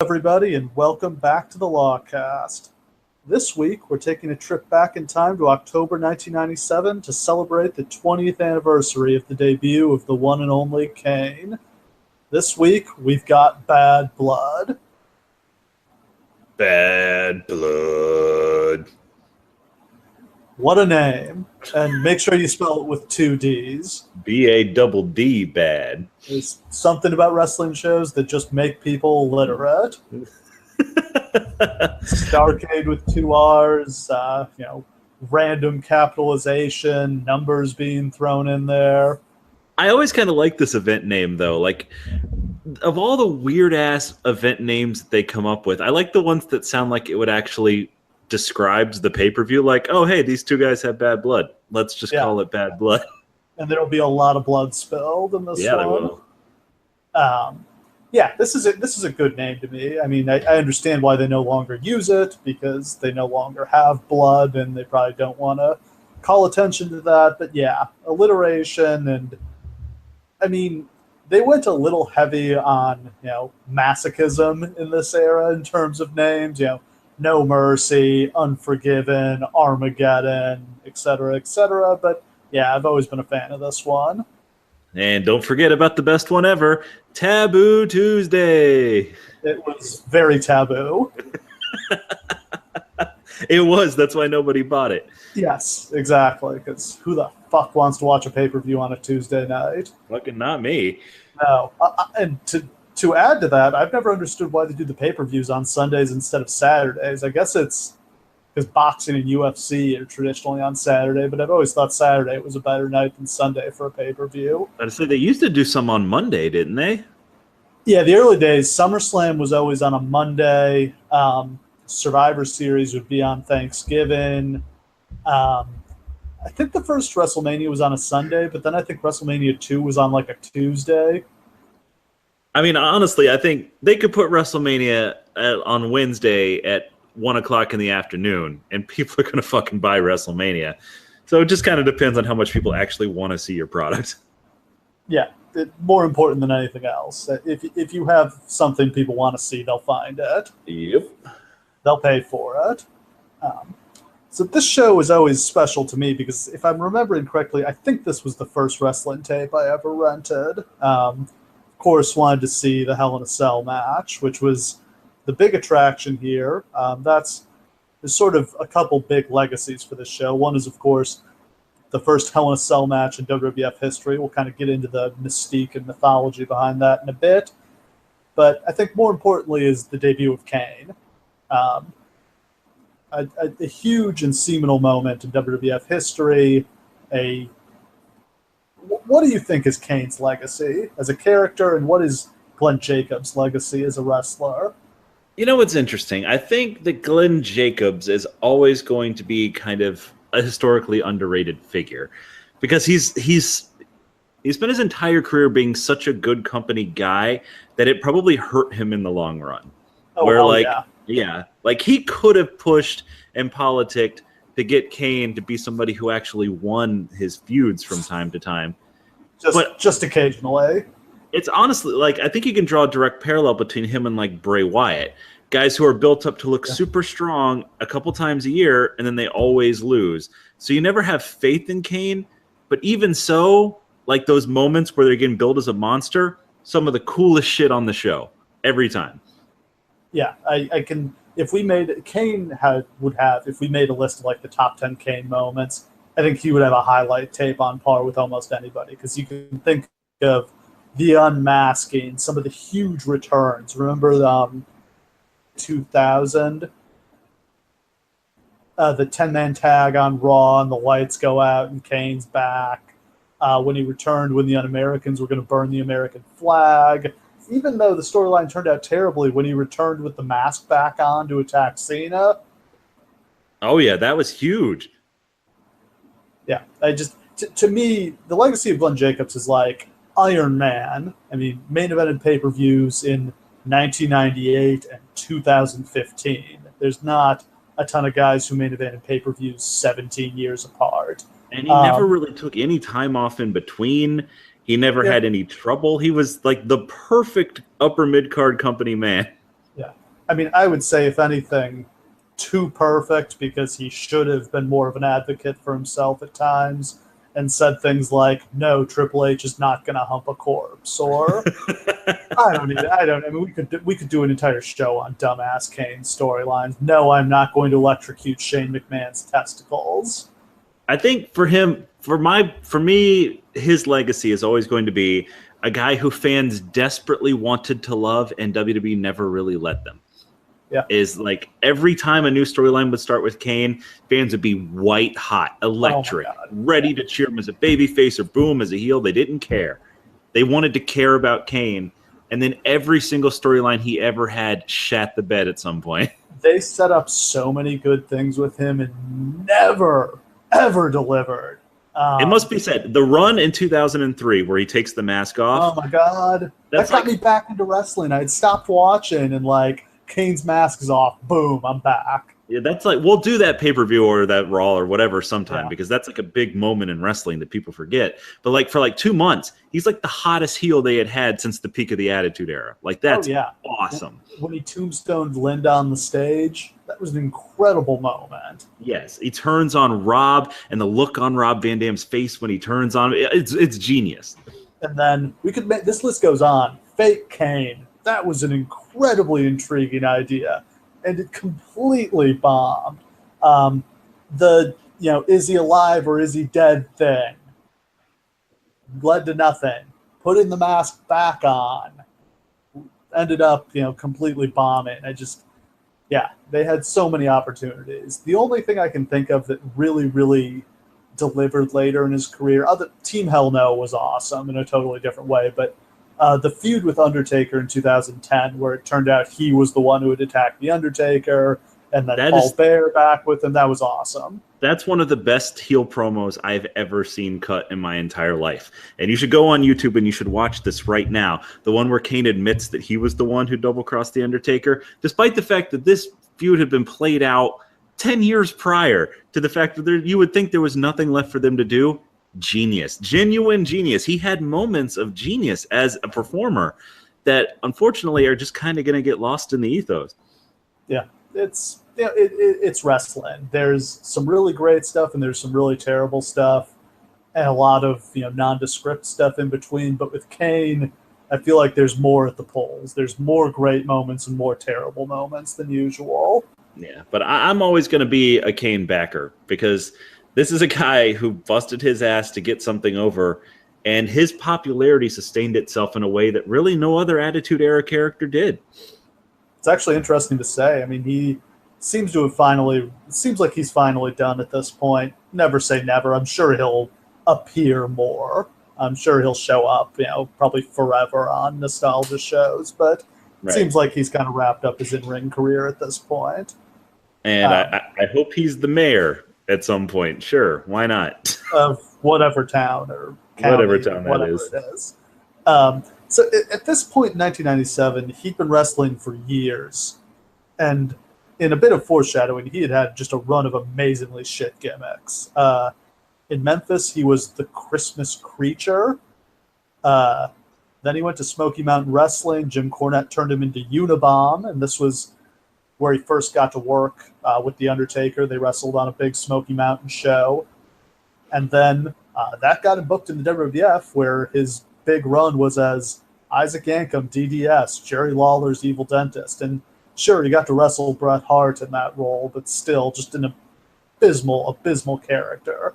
everybody, and welcome back to the Lawcast. This week, we're taking a trip back in time to October 1997 to celebrate the 20th anniversary of the debut of the one and only Kane. This week, we've got Badd Blood. Badd Blood. What a name. And make sure you spell it with two D's. B-A-double-D, bad. There's something about wrestling shows that just make people literate. Starcade with two R's, random capitalization, numbers being thrown in there. I always kind of like this event name, though. Like, of all the weird-ass event names that they come up with, I like the ones that sound like it would actually describes the pay-per-view, like, oh, hey, these two guys have bad blood. Let's just call it Badd Blood. And there'll be a lot of blood spilled in this one. Yeah, there will. This is a good name to me. I mean, I understand why they no longer use it, because they no longer have blood, and they probably don't want to call attention to that. But yeah, alliteration, and I mean, they went a little heavy on, masochism in this era in terms of names, No Mercy, Unforgiven, Armageddon, etc., etc. But yeah, I've always been a fan of this one. And don't forget about the best one ever, Taboo Tuesday. It was very taboo. It was. That's why nobody bought it. Yes, exactly. Because who the fuck wants to watch a pay-per-view on a Tuesday night? Fucking not me. No. And to add to that, I've never understood why they do the pay-per-views on Sundays instead of Saturdays. I guess it's because boxing and UFC are traditionally on Saturday, but I've always thought Saturday was a better night than Sunday for a pay-per-view. I'd say they used to do some on Monday, didn't they? Yeah, the early days, SummerSlam was always on a Monday. Survivor Series would be on Thanksgiving. I think the first WrestleMania was on a Sunday, but then I think WrestleMania 2 was on like a Tuesday. I mean, honestly, I think they could put WrestleMania on Wednesday at 1 o'clock in the afternoon, and people are going to fucking buy WrestleMania. So it just kind of depends on how much people actually want to see your product. Yeah. More important than anything else. If you have something people want to see, they'll find it. Yep. They'll pay for it. So this show is always special to me because if I'm remembering correctly, I think this was the first wrestling tape I ever rented. Course, wanted to see the Hell in a Cell match, which was the big attraction here. There's sort of a couple big legacies for this show. One is, of course, the first Hell in a Cell match in WWF history. We'll kind of get into the mystique and mythology behind that in a bit. But I think more importantly is the debut of Kane. A huge and seminal moment in WWF history. What do you think is Kane's legacy as a character, and what is Glenn Jacobs' legacy as a wrestler? You know what's interesting? I think that Glenn Jacobs is always going to be kind of a historically underrated figure because he's spent his entire career being such a good company guy that it probably hurt him in the long run. Like he could have pushed and politicked to get Kane to be somebody who actually won his feuds from time to time. Just occasionally. It's honestly, like, I think you can draw a direct parallel between him and, like, Bray Wyatt. Guys who are built up to look super strong a couple times a year, and then they always lose. So you never have faith in Kane, but even so, like, those moments where they're getting built as a monster, some of the coolest shit on the show. Every time. Yeah, I can... If we made a list of like the top 10 Kane moments, I think he would have a highlight tape on par with almost anybody because you can think of the unmasking, some of the huge returns. Remember 2000, the 10-man tag on Raw and the lights go out and Kane's back. When he returned, when the Un-Americans were going to burn the American flag. Even though the storyline turned out terribly, when he returned with the mask back on to attack Cena. Oh, yeah, that was huge. Yeah, to me, the legacy of Glenn Jacobs is like Iron Man. I mean, main evented pay-per-views in 1998 and 2015. There's not a ton of guys who main evented pay-per-views 17 years apart. And he never really took any time off in between. He never had any trouble. He was like the perfect upper mid-card company man. Yeah, I mean, I would say, if anything, too perfect, because he should have been more of an advocate for himself at times and said things like, "No, Triple H is not going to hump a corpse," or I mean, we could do an entire show on dumbass Kane storylines. "No, I'm not going to electrocute Shane McMahon's testicles." I think for him, for me, his legacy is always going to be a guy who fans desperately wanted to love and WWE never really let them. Yeah. Is like every time a new storyline would start with Kane, fans would be white hot, electric, ready to cheer him as a babyface or boo him as a heel. They didn't care. They wanted to care about Kane. And then every single storyline he ever had shat the bed at some point. They set up so many good things with him and never, ever delivered. It must be said, the run in 2003 where he takes the mask off. Oh, my God. That got me back into wrestling. I had stopped watching and, like, Kane's mask is off. Boom, I'm back. Yeah, that's like, we'll do that pay-per-view or that Raw or whatever sometime, because that's like a big moment in wrestling that people forget. But like for like 2 months, he's like the hottest heel they had since the peak of the Attitude Era. Like that's awesome. When he tombstoned Linda on the stage, that was an incredible moment. Yes, he turns on Rob, and the look on Rob Van Dam's face when he turns on it's genius. And then we could make this list goes on. Fake Kane. That was an incredibly intriguing idea, and it completely bombed. Is he alive or is he dead thing led to nothing. Putting the mask back on ended up, completely bombing. They had so many opportunities. The only thing I can think of that really, really delivered later in his career, Team Hell No was awesome in a totally different way, but the feud with Undertaker in 2010, where it turned out he was the one who had attacked The Undertaker, and then Paul Bear back with him, that was awesome. That's one of the best heel promos I've ever seen cut in my entire life. And you should go on YouTube and you should watch this right now. The one where Kane admits that he was the one who double-crossed The Undertaker, despite the fact that this feud had been played out 10 years prior to the fact that you would think there was nothing left for them to do. Genius, genuine genius. He had moments of genius as a performer that unfortunately are just kind of going to get lost in the ethos. Yeah, it's wrestling. There's some really great stuff and there's some really terrible stuff and a lot of nondescript stuff in between. But with Kane, I feel like there's more at the polls. There's more great moments and more terrible moments than usual. Yeah, but I'm always going to be a Kane backer because this is a guy who busted his ass to get something over, and his popularity sustained itself in a way that really no other Attitude Era character did. It's actually interesting to say. I mean, he seems to have seems like he's finally done at this point. Never say never. I'm sure he'll appear more. I'm sure he'll show up, probably forever on nostalgia shows, but it seems like he's kind of wrapped up his in-ring career at this point. And I hope he's the mayor at some point. Sure, why not? Of whatever town or county, whatever town that is. It is. So at this point in 1997, he'd been wrestling for years. And in a bit of foreshadowing, he had just a run of amazingly shit gimmicks. In Memphis, he was the Christmas Creature. Then he went to Smoky Mountain Wrestling. Jim Cornette turned him into Unabomb, and this was where he first got to work with The Undertaker. They wrestled on a big Smoky Mountain show. And then that got him booked in the WWF, where his big run was as Isaac Yankem, DDS, Jerry Lawler's Evil Dentist. And sure, he got to wrestle Bret Hart in that role, but still just an abysmal character.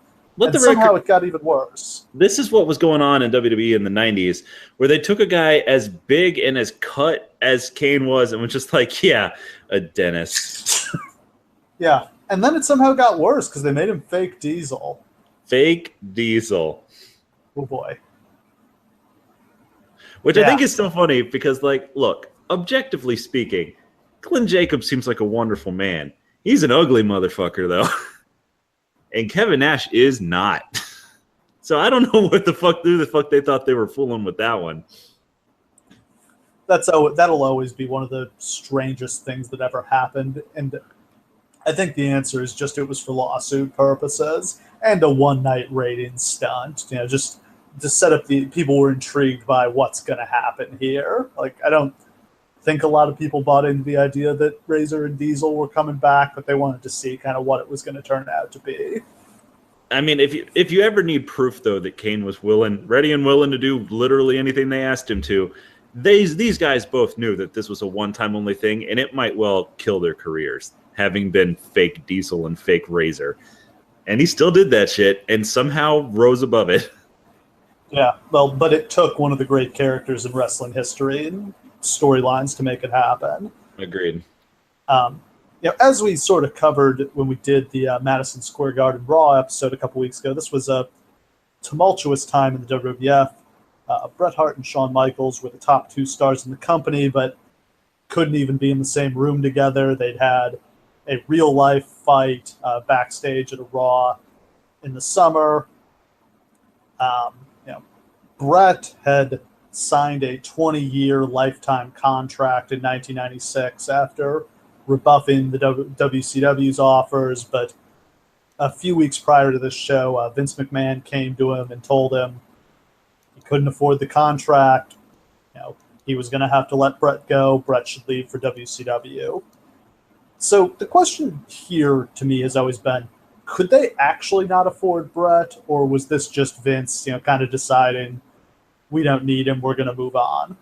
Somehow it got even worse. This is what was going on in WWE in the 90s, where they took a guy as big and as cut as Kane was and was just like, yeah, a dentist. Yeah, and then it somehow got worse because they made him Fake Diesel. Fake Diesel. Oh, boy. Which I think is so funny because, look, objectively speaking, Glenn Jacobs seems like a wonderful man. He's an ugly motherfucker, though. And Kevin Nash is not. So I don't know who the fuck they thought they were fooling with that one. That'll always be one of the strangest things that ever happened. And I think the answer is just it was for lawsuit purposes and a one-night rating stunt. Just to set up the people were intrigued by what's going to happen here. I think a lot of people bought into the idea that Razor and Diesel were coming back, but they wanted to see kind of what it was going to turn out to be. I mean, if you ever need proof, though, that Kane was ready and willing to do literally anything they asked him to, these guys both knew that this was a one-time only thing, and it might well kill their careers, having been fake Diesel and fake Razor. And he still did that shit and somehow rose above it. Yeah, well, but it took one of the great characters in wrestling history and storylines to make it happen. Agreed. As we sort of covered when we did the Madison Square Garden Raw episode a couple weeks ago, this was a tumultuous time in the WWF. Bret Hart and Shawn Michaels were the top two stars in the company, but couldn't even be in the same room together. They'd had a real-life fight backstage at a Raw in the summer. Bret had signed a 20-year lifetime contract in 1996 after rebuffing the WCW's offers, but a few weeks prior to this show, Vince McMahon came to him and told him he couldn't afford the contract. He was going to have to let Bret go. Bret should leave for WCW. So the question here to me has always been, could they actually not afford Bret, or was this just Vince, kind of deciding we don't need him, we're going to move on?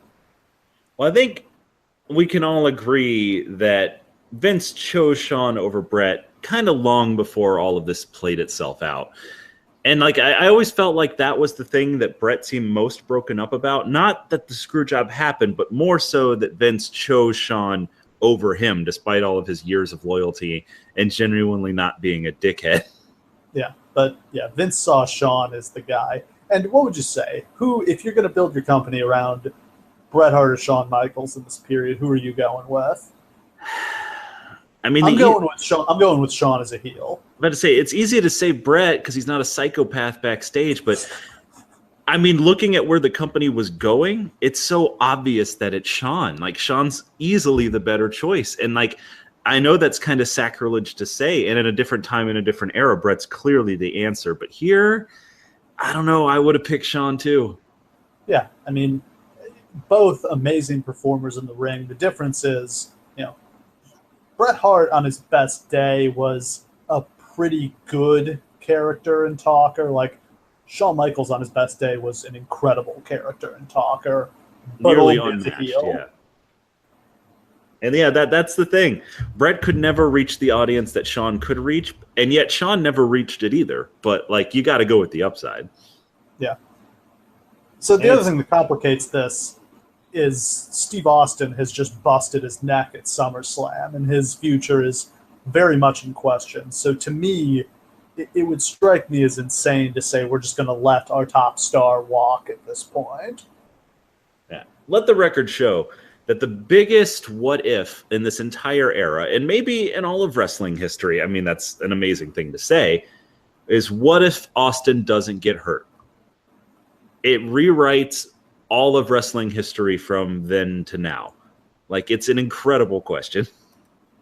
Well, I think we can all agree that Vince chose Shawn over Bret kind of long before all of this played itself out. And I always felt like that was the thing that Bret seemed most broken up about. Not that the screw job happened, but more so that Vince chose Shawn over him, despite all of his years of loyalty and genuinely not being a dickhead. Yeah, but Vince saw Shawn as the guy. And what would you say? If you're going to build your company around Bret Hart or Shawn Michaels in this period, who are you going with? I mean, I'm going with Shawn as a heel. I'm about to say, it's easy to say Bret because he's not a psychopath backstage, but I mean, looking at where the company was going, it's so obvious that it's Shawn. Shawn's easily the better choice. And I know that's kind of sacrilege to say, and at a different time in a different era, Bret's clearly the answer. But here, I don't know, I would have picked Shawn too. Yeah, I mean, both amazing performers in the ring. The difference is, Bret Hart on his best day was a pretty good character and talker. Shawn Michaels on his best day was an incredible character and talker, but nearly only as a unmatched, heel. yeah. And that's the thing. Bret could never reach the audience that Shawn could reach, and yet Shawn never reached it either. But you got to go with the upside. Yeah. So the other thing that complicates this is Steve Austin has just busted his neck at SummerSlam, and his future is very much in question. So to me, it would strike me as insane to say we're just going to let our top star walk at this point. Yeah. Let the record show that the biggest what if in this entire era, and maybe in all of wrestling history, I mean, that's an amazing thing to say, is what if Austin doesn't get hurt? It rewrites all of wrestling history from then to now. It's an incredible question.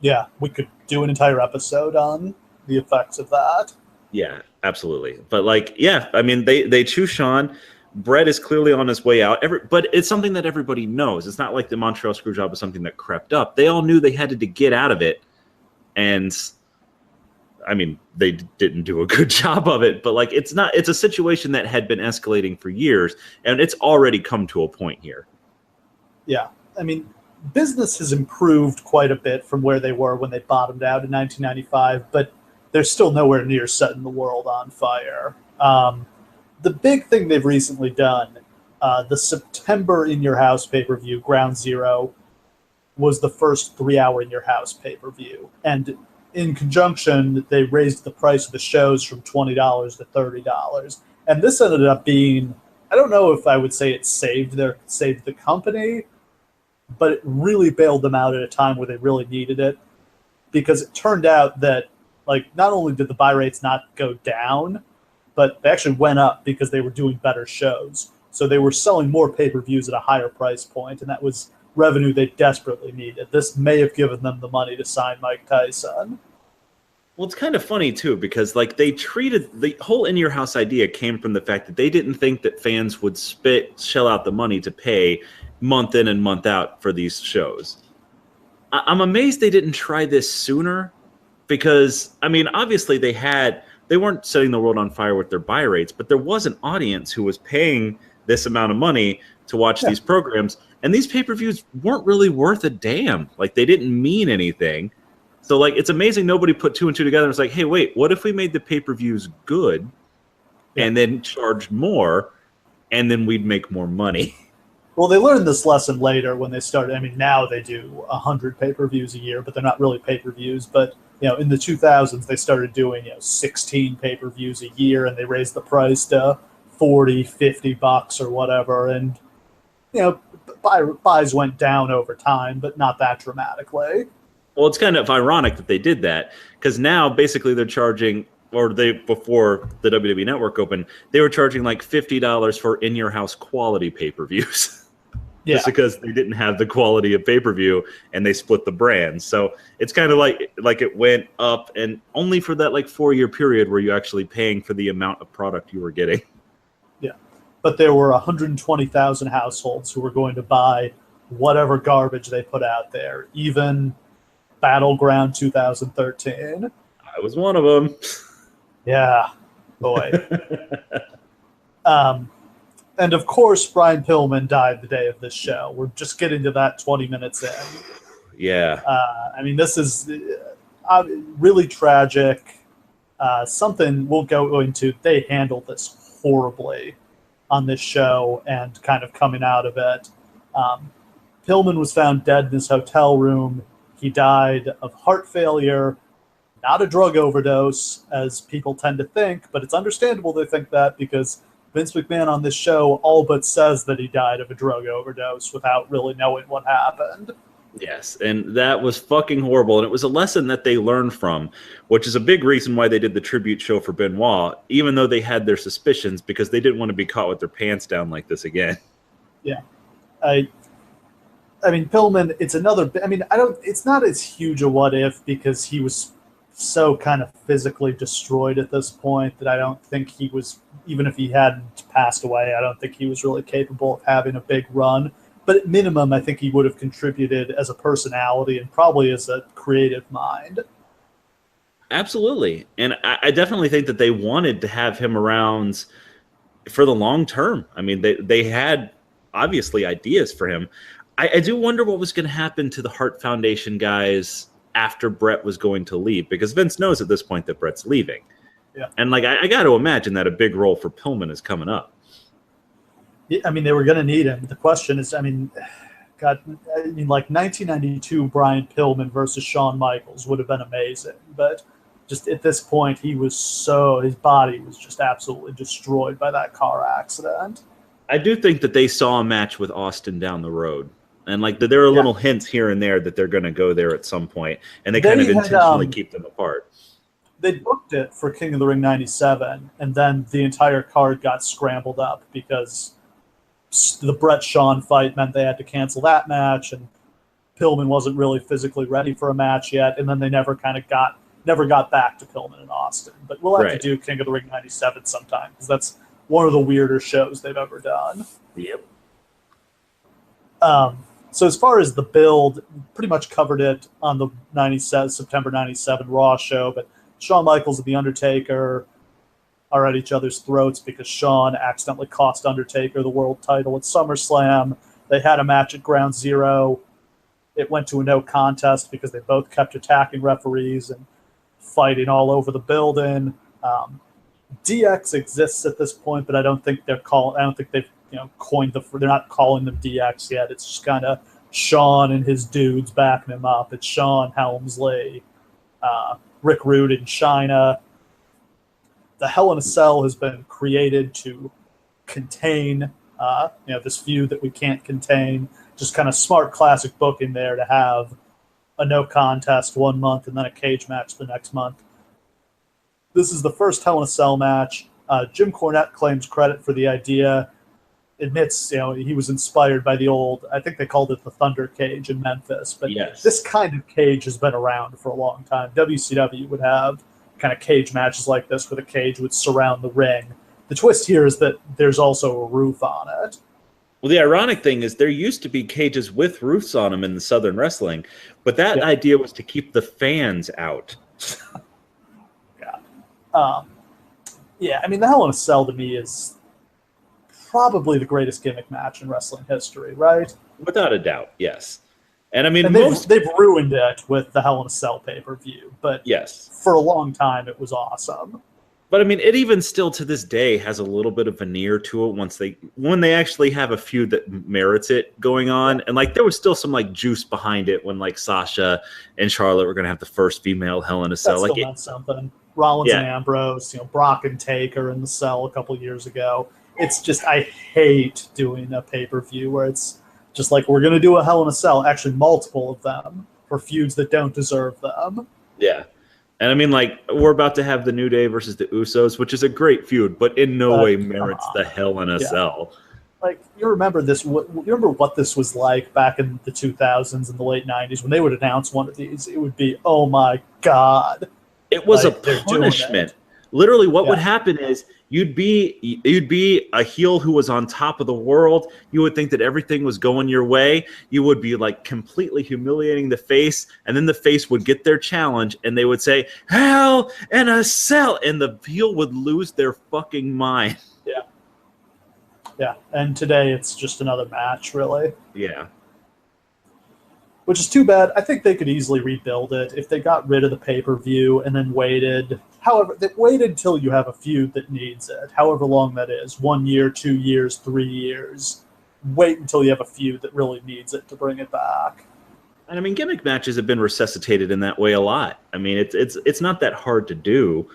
Yeah, we could do an entire episode on the effects of that. Yeah, absolutely. But I mean, they choose Shawn. Bret is clearly on his way out. But it's something that everybody knows. It's not like the Montreal Screwjob was something that crept up. They all knew they had to get out of it. And I mean, they didn't do a good job of it, but it's a situation that had been escalating for years, and it's already come to a point here. Yeah. I mean, business has improved quite a bit from where they were when they bottomed out in 1995, but they're still nowhere near setting the world on fire. The big thing they've recently done, the September In Your House pay-per-view, Ground Zero, was the first 3-hour In Your House pay-per-view. And in conjunction, they raised the price of the shows from $20 to $30. And this ended up being, I don't know if I would say it saved the company, but it really bailed them out at a time where they really needed it. Because it turned out that not only did the buy rates not go down, but they actually went up because they were doing better shows. So they were selling more pay-per-views at a higher price point, and that was revenue they desperately needed. This may have given them the money to sign Mike Tyson. Well, it's kind of funny too because like they treated the whole in your house idea came from the fact that they didn't think that fans would shell out the money to pay month in and month out for these shows. I'm amazed they didn't try this sooner because I mean obviously they weren't setting the world on fire with their buy rates, but there was an audience who was paying this amount of money to watch these programs, and these pay-per-views weren't really worth a damn. Like they didn't mean anything. So like it's amazing nobody put two and two together and was like, hey, wait, what if we made the pay-per-views good and then charged more and then we'd make more money? Well, they learned this lesson later when they started. I mean, now they do 100 pay-per-views a year, but they're not really pay-per-views. But, in the 2000s, they started doing, 16 pay-per-views a year, and they raised the price to $40-50 or whatever. And, buys went down over time, but not that dramatically. Well, it's kind of ironic that they did that because now basically they're charging, before the WWE Network opened, they were charging like $50 for in-your-house quality pay-per-views. Just because they didn't have the quality of pay-per-view and they split the brands. So it's kind of like it went up, and only for that like 4-year period were you actually paying for the amount of product you were getting. Yeah. But there were 120,000 households who were going to buy whatever garbage they put out there, even Battleground 2013. I was one of them. Yeah, boy. And of course, Brian Pillman died the day of this show. We're just getting to that 20 minutes in. Yeah. I mean, this is really tragic. Something we'll go into. They handled this horribly on this show and kind of coming out of it. Pillman was found dead in his hotel room. He died of heart failure, not a drug overdose, as people tend to think, but it's understandable they think that because Vince McMahon on this show all but says that he died of a drug overdose without really knowing what happened. Yes, and that was fucking horrible, and it was a lesson that they learned from, which is a big reason why they did the tribute show for Benoit, even though they had their suspicions, because they didn't want to be caught with their pants down like this again. Yeah. I mean, Pillman, it's another... I mean, it's not as huge a what if because he was so kind of physically destroyed at this point that I don't think he was, even if he hadn't passed away, I don't think he was really capable of having a big run. But at minimum, I think he would have contributed as a personality and probably as a creative mind. Absolutely. And I definitely think that they wanted to have him around for the long term. I mean, they had obviously ideas for him. I do wonder what was going to happen to the Hart Foundation guys after Bret was going to leave, because Vince knows at this point that Bret's leaving. Yeah. And like I got to imagine that a big role for Pillman is coming up. Yeah, I mean, they were going to need him. The question is, I mean, like 1992 Brian Pillman versus Shawn Michaels would have been amazing, but just at this point, his body was just absolutely destroyed by that car accident. I do think that they saw a match with Austin down the road. And like there are little hints here and there that they're going to go there at some point, and they kind of intentionally keep them apart. They booked it for King of the Ring 97, and then the entire card got scrambled up because the Bret-Shawn fight meant they had to cancel that match, and Pillman wasn't really physically ready for a match yet, and then they never got back to Pillman and Austin. But we'll have to do King of the Ring 97 sometime, because that's one of the weirder shows they've ever done. Yep. So as far as the build, pretty much covered it on the September 97 Raw show, but Shawn Michaels and The Undertaker are at each other's throats because Shawn accidentally cost Undertaker the world title at SummerSlam. They had a match at Ground Zero. It went to a no contest because they both kept attacking referees and fighting all over the building. DX exists at this point, but I don't think they've coined they're not calling them DX yet. It's just kind of Shawn and his dudes backing him up. It's Shawn, Helmsley, Rick Rude, and Chyna. The Hell in a Cell has been created to contain this feud that we can't contain. Just kind of smart classic booking there to have a no contest 1 month and then a cage match the next month. This is the first Hell in a Cell match. Jim Cornette claims credit for the idea. admits, he was inspired by the old, I think they called it the Thunder Cage in Memphis, but Yes. this kind of cage has been around for a long time. WCW would have kind of cage matches like this where the cage would surround the ring. The twist here is that there's also a roof on it. Well, the ironic thing is there used to be cages with roofs on them in the Southern wrestling, but that idea was to keep the fans out. Yeah, I mean, the Hell in a Cell to me is probably the greatest gimmick match in wrestling history, right? Without a doubt, yes. And I mean, they've ruined it with the Hell in a Cell pay-per-view, but yes, for a long time it was awesome. But I mean, it even still to this day has a little bit of veneer to it when they actually have a feud that merits it going on. And like there was still some like juice behind it when like Sasha and Charlotte were going to have the first female Hell in a Cell. That still meant something. Rollins and Ambrose, Brock and Taker in the Cell a couple years ago. It's just, I hate doing a pay-per-view where it's just like, we're going to do a Hell in a Cell, actually multiple of them, for feuds that don't deserve them. Yeah. And I mean, like, we're about to have the New Day versus the Usos, which is a great feud, but in no way merits the Hell in a Cell. Like, you remember this? You remember what this was like back in the 2000s and the late 90s when they would announce one of these? It would be, oh my God. It was like, a punishment. Literally, what would happen is you'd be a heel who was on top of the world. You would think that everything was going your way. You would be like completely humiliating the face, and then the face would get their challenge, and they would say Hell in a Cell, and the heel would lose their fucking mind. Yeah. And today it's just another match, really. Yeah. Which is too bad. I think they could easily rebuild it if they got rid of the pay-per-view and then waited. However, they waited until you have a feud that needs it, however long that is. 1 year, 2 years, 3 years. Wait until you have a feud that really needs it to bring it back. And I mean, gimmick matches have been resuscitated in that way a lot. I mean, it's not that hard to do.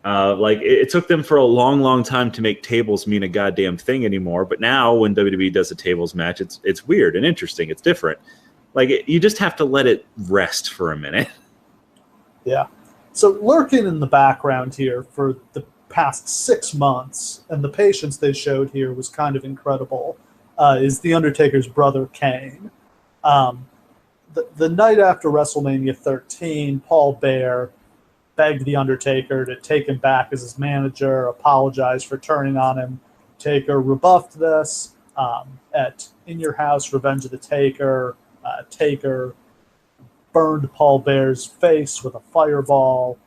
Like it took them for a long, long time to make tables mean a goddamn thing anymore. But now, when WWE does a tables match, it's weird and interesting. It's different. Like you just have to let it rest for a minute. Yeah. So lurking in the background here for the past 6 months, and the patience they showed here was kind of incredible, is The Undertaker's brother, Kane. The night after WrestleMania 13, Paul Bearer begged The Undertaker to take him back as his manager, apologized for turning on him. Taker rebuffed this at In Your House, Revenge of the Taker. Taker burned Paul Bearer's face with a fireball,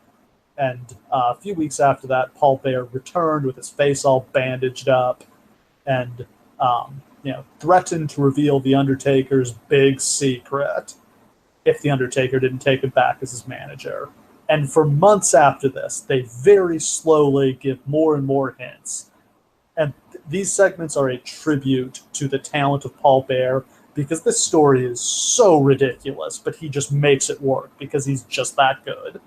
and a few weeks after that, Paul Bearer returned with his face all bandaged up, and threatened to reveal The Undertaker's big secret if The Undertaker didn't take him back as his manager. And for months after this, they very slowly give more and more hints. And these segments are a tribute to the talent of Paul Bearer, because this story is so ridiculous, but he just makes it work because he's just that good.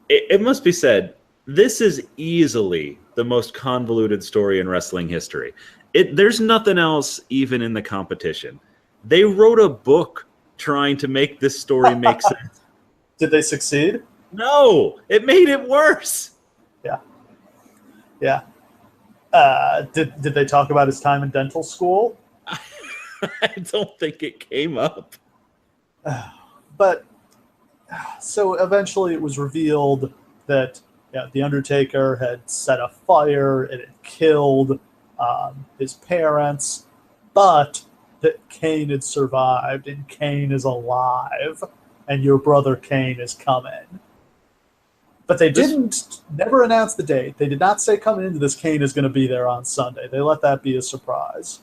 It must be said, this is easily the most convoluted story in wrestling history. There's nothing else even in the competition. They wrote a book trying to make this story make sense. Did they succeed? No, it made it worse. Yeah. Did they talk about his time in dental school? I don't think it came up. But so eventually it was revealed that The Undertaker had set a fire and it killed his parents, but that Kane had survived and Kane is alive and your brother Kane is coming. But they never announced the date. They did not say coming into this Kane is going to be there on Sunday. They let that be a surprise.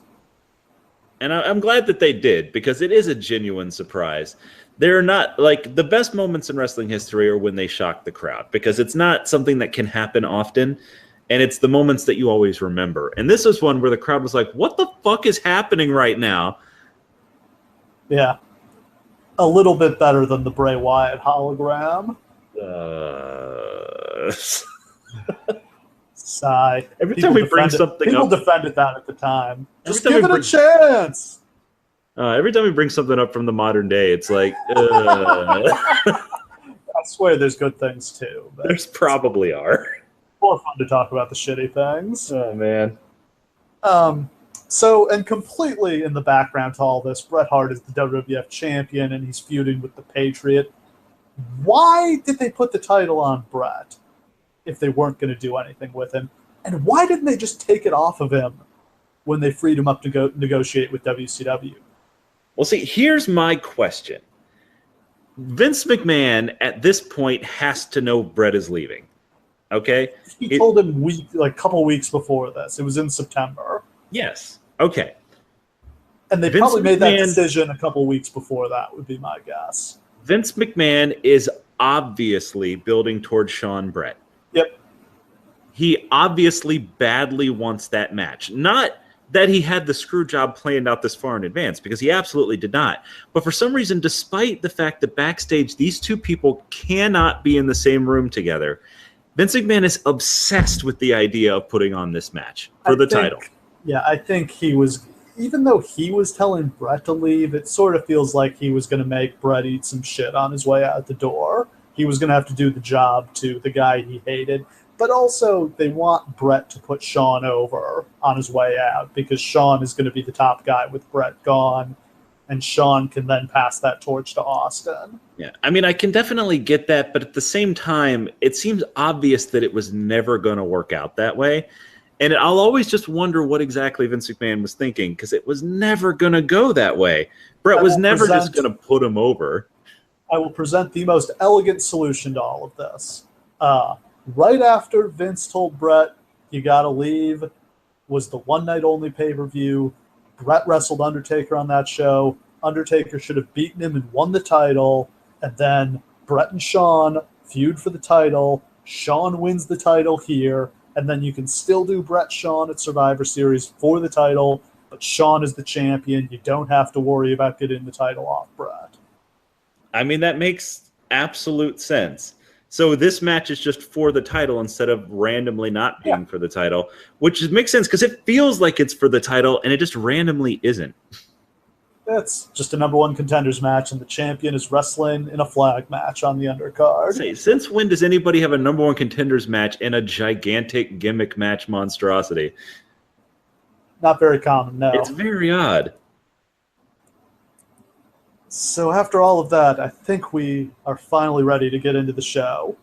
And I'm glad that they did, because it is a genuine surprise. They're not, like, the best moments in wrestling history are when they shock the crowd, because it's not something that can happen often, and it's the moments that you always remember. And this is one where the crowd was like, what the fuck is happening right now? Yeah. A little bit better than the Bray Wyatt hologram. Sigh. Every time we bring something up, people defended that at the time. Just give it a chance. Every time we bring something up from the modern day, it's like, I swear there's good things too. There's probably are. More fun to talk about the shitty things. Oh man. So, and completely in the background to all this, Bret Hart is the WWF champion, and he's feuding with the Patriot. Why did they put the title on Bret if they weren't going to do anything with him? And why didn't they just take it off of him when they freed him up to go negotiate with WCW? Well, see, here's my question. Vince McMahon, at this point, has to know Bret is leaving. Okay? He told him a couple weeks before this. It was in September. Yes. Okay. And they probably made that decision a couple weeks before that, would be my guess. Vince McMahon is obviously building towards Shawn Bret. Yep. He obviously badly wants that match. Not that he had the screw job planned out this far in advance, because he absolutely did not. But for some reason, despite the fact that backstage these two people cannot be in the same room together, Vince McMahon is obsessed with the idea of putting on this match for the title. Yeah, I think he was, even though he was telling Bret to leave, it sort of feels like he was going to make Bret eat some shit on his way out the door. He was going to have to do the job to the guy he hated. But also, they want Bret to put Shawn over on his way out, because Shawn is going to be the top guy with Bret gone, and Shawn can then pass that torch to Austin. Yeah, I mean, I can definitely get that, but at the same time, it seems obvious that it was never going to work out that way. And I'll always just wonder what exactly Vince McMahon was thinking, because it was never going to go that way. Bret was never just going to put him over. I will present the most elegant solution to all of this. Right after Vince told Bret, you got to leave, was the one-night-only pay-per-view. Bret wrestled Undertaker on that show. Undertaker should have beaten him and won the title. And then Bret and Shawn feud for the title. Shawn wins the title here. And then you can still do Bret Shawn at Survivor Series for the title, but Shawn is the champion. You don't have to worry about getting the title off Bret. I mean, that makes absolute sense. So this match is just for the title instead of randomly not being for the title, which makes sense because it feels like it's for the title and it just randomly isn't. It's just a number one contenders match, and the champion is wrestling in a flag match on the undercard. Say, since when does anybody have a number one contenders match in a gigantic gimmick match monstrosity? Not very common, no. It's very odd. So after all of that, I think we are finally ready to get into the show.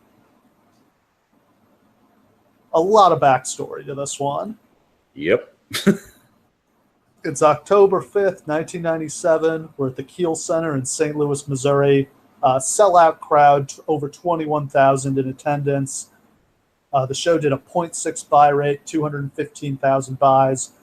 A lot of backstory to this one. Yep. It's October 5th, 1997. We're at the Kiel Center in St. Louis, Missouri. Sellout crowd, over 21,000 in attendance. The show did a 0.6 buy rate, 215,000 buys.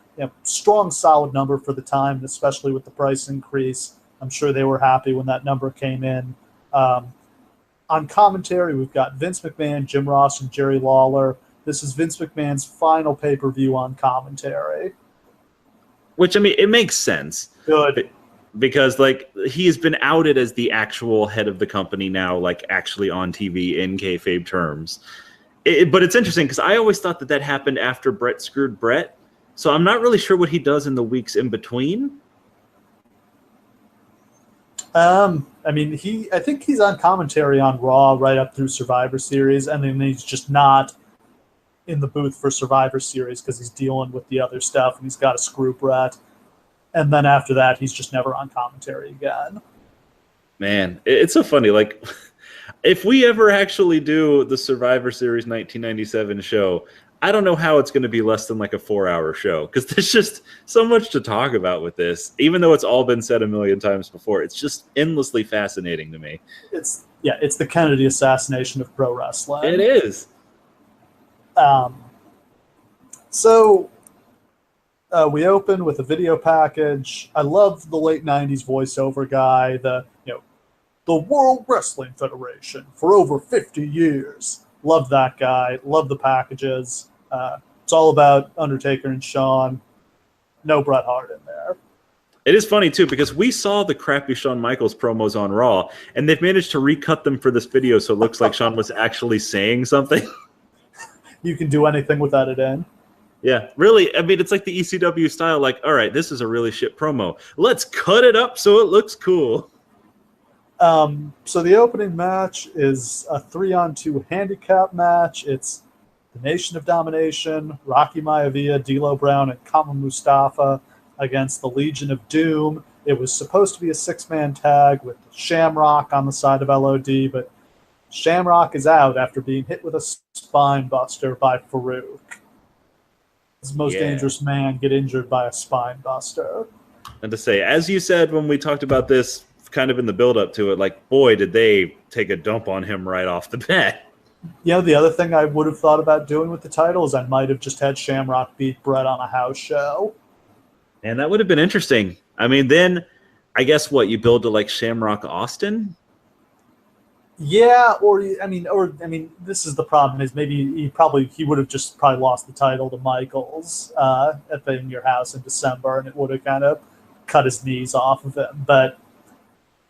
Strong, solid number for the time, especially with the price increase. I'm sure they were happy when that number came in. On commentary, we've got Vince McMahon, Jim Ross, and Jerry Lawler. This is Vince McMahon's final pay-per-view on commentary. Which, I mean, it makes sense. Good. Because, like, he has been outed as the actual head of the company now, like, actually on TV in kayfabe terms. But it's interesting, because I always thought that happened after Bret screwed Bret. So I'm not really sure what he does in the weeks in between. I mean, I think he's on commentary on Raw right up through Survivor Series, and then he's just not in the booth for Survivor Series because he's dealing with the other stuff and he's got to screw Bret. And then after that, he's just never on commentary again. Man, it's so funny. Like, if we ever actually do the Survivor Series 1997 show, I don't know how it's going to be less than like a 4-hour show, because there's just so much to talk about with this. Even though it's all been said a million times before, it's just endlessly fascinating to me. It's the Kennedy assassination of pro wrestling. It is. So we open with a video package. I love the late 90s voiceover guy, the World Wrestling Federation for over 50 years. Love that guy. Love the packages. It's all about Undertaker and Shawn. No Bret Hart in there. It is funny, too, because we saw the crappy Shawn Michaels promos on Raw, and they've managed to recut them for this video so it looks like Shawn was actually saying something. You can do anything without it in. Yeah, really. I mean, it's like the ECW style, like, all right, this is a really shit promo. Let's cut it up so it looks cool. So the opening match is a 3-on-2 handicap match. It's the Nation of Domination, Rocky Maivia, D'Lo Brown, and Kama Mustafa against the Legion of Doom. It was supposed to be a 6-man tag with Shamrock on the side of LOD, but Shamrock is out after being hit with a spine buster by Farouk. This most dangerous man get injured by a spine buster. And to say, as you said when we talked about this, kind of in the build-up to it, like, boy, did they take a dump on him right off the bat. You know, the other thing I would have thought about doing with the title is I might have just had Shamrock beat Bret on a house show. And that would have been interesting. I mean, then I guess what, you build to like Shamrock Austin? Yeah, I mean, this is the problem. Is maybe he would have just probably lost the title to Michaels at the In Your House in December, and it would have kind of cut his knees off of him. But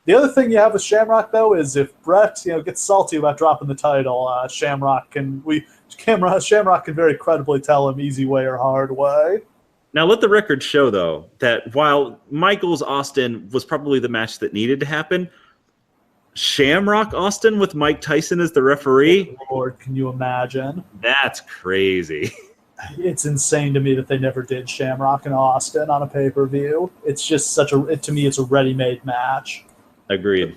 the other thing you have with Shamrock though is if Bret gets salty about dropping the title, Shamrock can very credibly tell him easy way or hard way. Now, let the record show, though, that while Michaels-Austin was probably the match that needed to happen, Shamrock-Austin with Mike Tyson as the referee? Oh, Lord, can you imagine? That's crazy. It's insane to me that they never did Shamrock and Austin on a pay-per-view. It's just to me, it's a ready-made match. Agreed.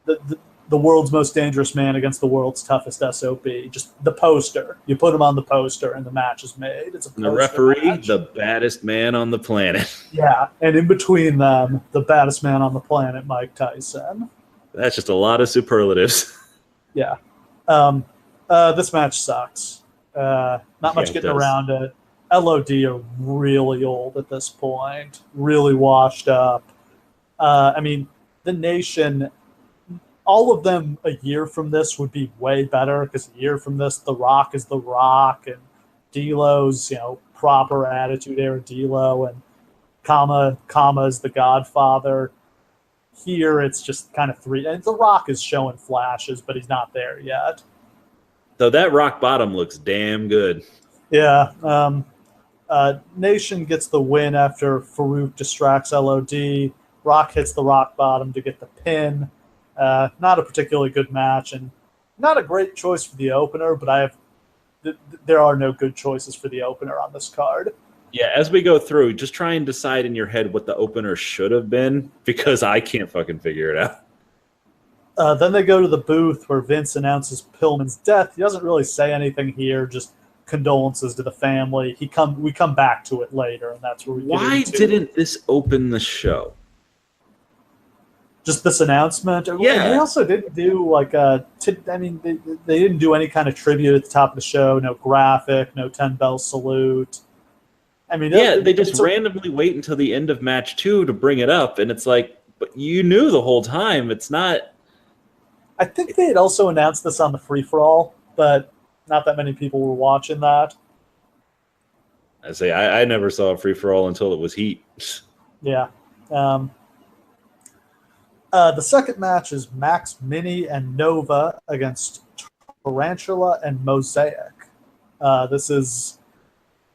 The world's most dangerous man against the world's toughest SOB. Just the poster. You put him on the poster and the match is made. It's a poster the referee, match. the baddest man on the planet. Yeah, and in between them, the baddest man on the planet, Mike Tyson. That's just a lot of superlatives. Yeah. This match sucks. Not much getting around it. LOD are really old at this point. Really washed up. I mean, the Nation... all of them a year from this would be way better because a year from this, The Rock is The Rock and D'Lo's, proper attitude era D'Lo and Kama is the Godfather. Here it's just kind of three. And The Rock is showing flashes, but he's not there yet. Though that rock bottom looks damn good. Yeah. Nation gets the win after Farouk distracts LOD. Rock hits the rock bottom to get the pin. Not a particularly good match, and not a great choice for the opener, but there are no good choices for the opener on this card. Yeah, as we go through, just try and decide in your head what the opener should have been, because I can't fucking figure it out. Then they go to the booth where Vince announces Pillman's death. He doesn't really say anything here, just condolences to the family. We come back to it later, and that's where we get into. Didn't this open the show? Just this announcement. Yeah. They also didn't do they didn't do any kind of tribute at the top of the show. No graphic, no 10-bell salute. I mean, they just randomly wait until the end of match 2 to bring it up, and it's like, but you knew the whole time. It's not. I think they had also announced this on the free-for-all, but not that many people were watching that. I never saw a free-for-all until it was Heat. Yeah. The second match is Max Mini and Nova against Tarantula and Mosaic. This is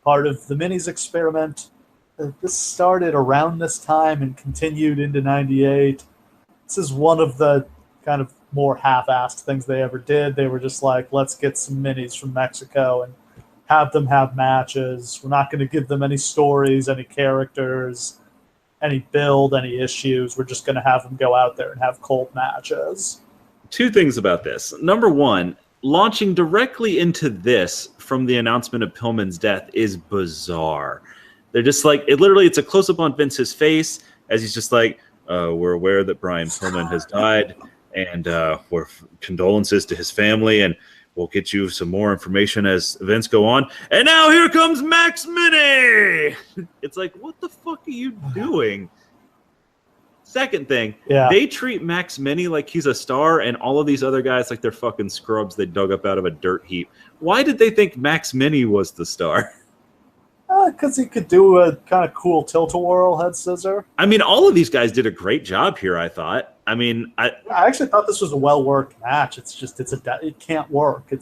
part of the Minis experiment. This started around this time and continued into 98. This is one of the kind of more half-assed things they ever did. They were just like, let's get some Minis from Mexico and have them have matches. We're not going to give them any stories, any characters, any build, any issues. We're just going to have them go out there and have cold matches. Two things about this. Number one, launching directly into this from the announcement of Pillman's death is bizarre. They're just like, it's a close-up on Vince's face as he's just like, we're aware that Brian Pillman has died, and we're condolences to his family, and we'll get you some more information as events go on. And now here comes Max Mini! It's like, what the fuck are you doing? Second thing, They treat Max Mini like he's a star, and all of these other guys like they're fucking scrubs they dug up out of a dirt heap. Why did they think Max Mini was the star? Because he could do a kind of cool tilt-a-whirl head scissor. I mean, all of these guys did a great job here, I thought. I mean, I actually thought this was a well-worked match. It's just, it can't work.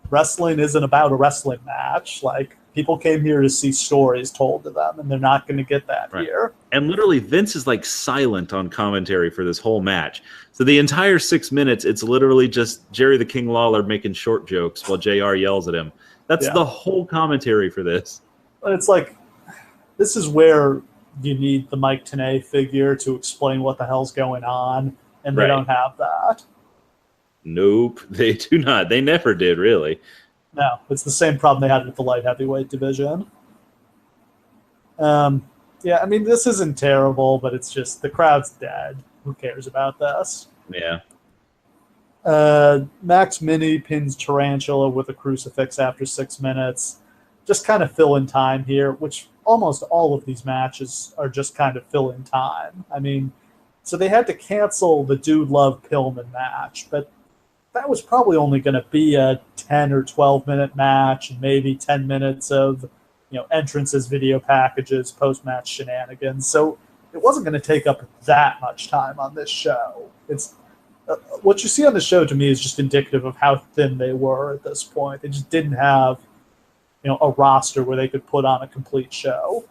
Wrestling isn't about a wrestling match. Like, people came here to see stories told to them, and they're not going to get that here. And literally, Vince is like silent on commentary for this whole match. So the entire 6 minutes, it's literally just Jerry the King Lawler making short jokes while JR yells at him. That's the whole commentary for this. But it's like, this is where you need the Mike Tenay figure to explain what the hell's going on, and they don't have that. Nope, they do not. They never did, really. No, it's the same problem they had with the light heavyweight division. Yeah, I mean, this isn't terrible, but it's just the crowd's dead. Who cares about this? Yeah. Max Mini pins Tarantula with a crucifix after 6 minutes. Just kind of fill in time here, which almost all of these matches are just kind of fill in time. I mean, so they had to cancel the Dude Love Pillman match, but that was probably only going to be a 10 or 12 minute match, and maybe 10 minutes of entrances, video packages, post-match shenanigans. So it wasn't going to take up that much time on this show. It's what you see on the show to me is just indicative of how thin they were at this point. They just didn't have a roster where they could put on a complete show.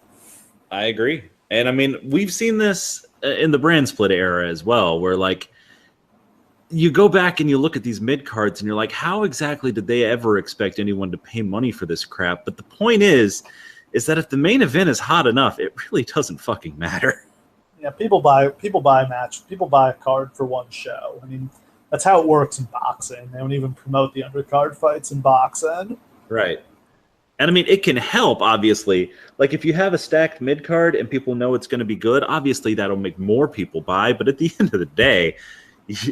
I agree. And I mean, we've seen this in the brand split era as well, where like you go back and you look at these mid cards and you're like, how exactly did they ever expect anyone to pay money for this crap? But the point is that if the main event is hot enough, it really doesn't fucking matter. Yeah, people buy a match. People buy a card for one show. I mean, that's how it works in boxing. They don't even promote the undercard fights in boxing. Right. And I mean, it can help, obviously. Like, if you have a stacked mid card and people know it's going to be good, obviously that'll make more people buy. But at the end of the day,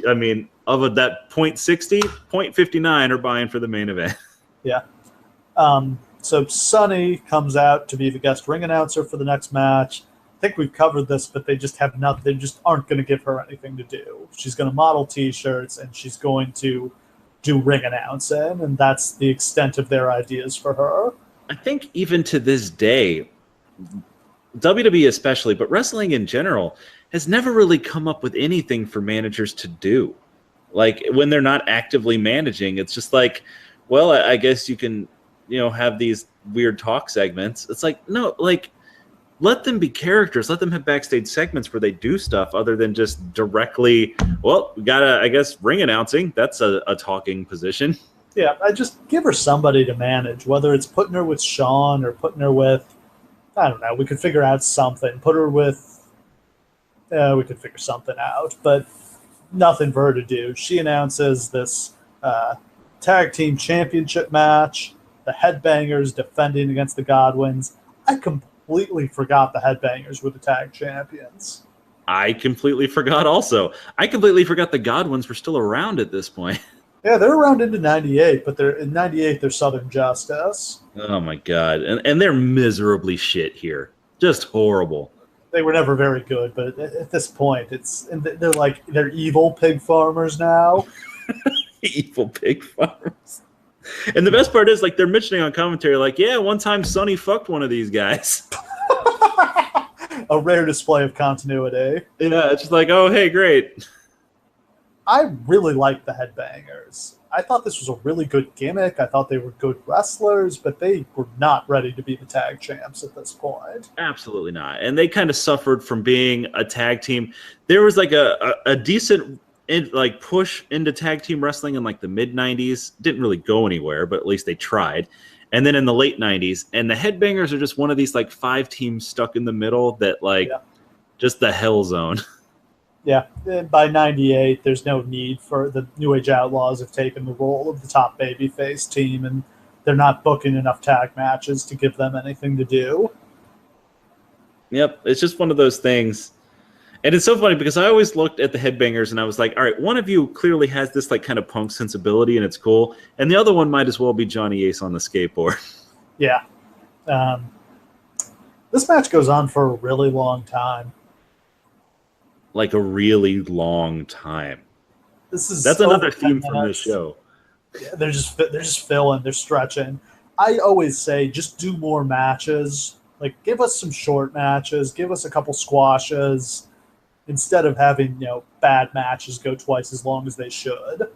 I mean, of that 0.60, 0.59 are buying for the main event. Yeah. So Sunny comes out to be the guest ring announcer for the next match. I think we've covered this, but they just have nothing. They just aren't going to give her anything to do. She's going to model T-shirts, and she's going to do ring announcing, and that's the extent of their ideas for her. I think even to this day, WWE especially, but wrestling in general, has never really come up with anything for managers to do. Like, when they're not actively managing, it's just like, well, I guess you can, have these weird talk segments. It's like, no, like, let them be characters. Let them have backstage segments where they do stuff other than just directly, well, we got I guess, ring announcing. That's a talking position. Yeah, I just give her somebody to manage, whether it's putting her with Shawn or putting her with, I don't know, we could figure out something. Put her with, we could figure something out, but nothing for her to do. She announces this tag team championship match, the Headbangers defending against the Godwins. I completely forgot the Headbangers were the tag champions. I completely forgot also. I completely forgot the Godwins were still around at this point. Yeah, they're around into 98, but in 98 they're Southern Justice. Oh my God. And they're miserably shit here. Just horrible. They were never very good, but at this point they're evil pig farmers now. Evil pig farmers. And the best part is, like, they're mentioning on commentary, like, yeah, one time Sonny fucked one of these guys. A rare display of continuity. Yeah, it's just like, oh, hey, great. I really like the Headbangers. I thought this was a really good gimmick. I thought they were good wrestlers, but they were not ready to be the tag champs at this point. Absolutely not. And they kind of suffered from being a tag team. There was like a decent push into tag team wrestling in like the mid 90s. Didn't really go anywhere, but at least they tried. And then in the late 90s, and the Headbangers are just one of these like 5 teams stuck in the middle that just the hell zone. Yeah, by 98, there's no need for the New Age Outlaws have taken the role of the top babyface team, and they're not booking enough tag matches to give them anything to do. Yep, it's just one of those things. And it's so funny because I always looked at the Headbangers and I was like, all right, one of you clearly has this like kind of punk sensibility and it's cool. And the other one might as well be Johnny Ace on the skateboard. Yeah. This match goes on for a really long time. Like a really long time. That's over another 10 theme minutes. from this show. Yeah, they're just filling, they're stretching. I always say just do more matches. Like, give us some short matches, give us a couple squashes, instead of having bad matches go twice as long as they should.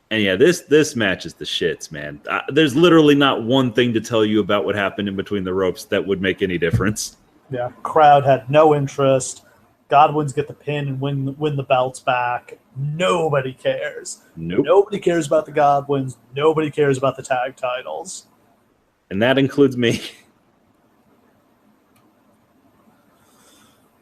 And yeah, this match is the shits, man. There's literally not one thing to tell you about what happened in between the ropes that would make any difference. Yeah, crowd had no interest. Godwins get the pin and win the belts back. Nobody cares. Nope. Nobody cares about the Godwins. Nobody cares about the tag titles. And that includes me.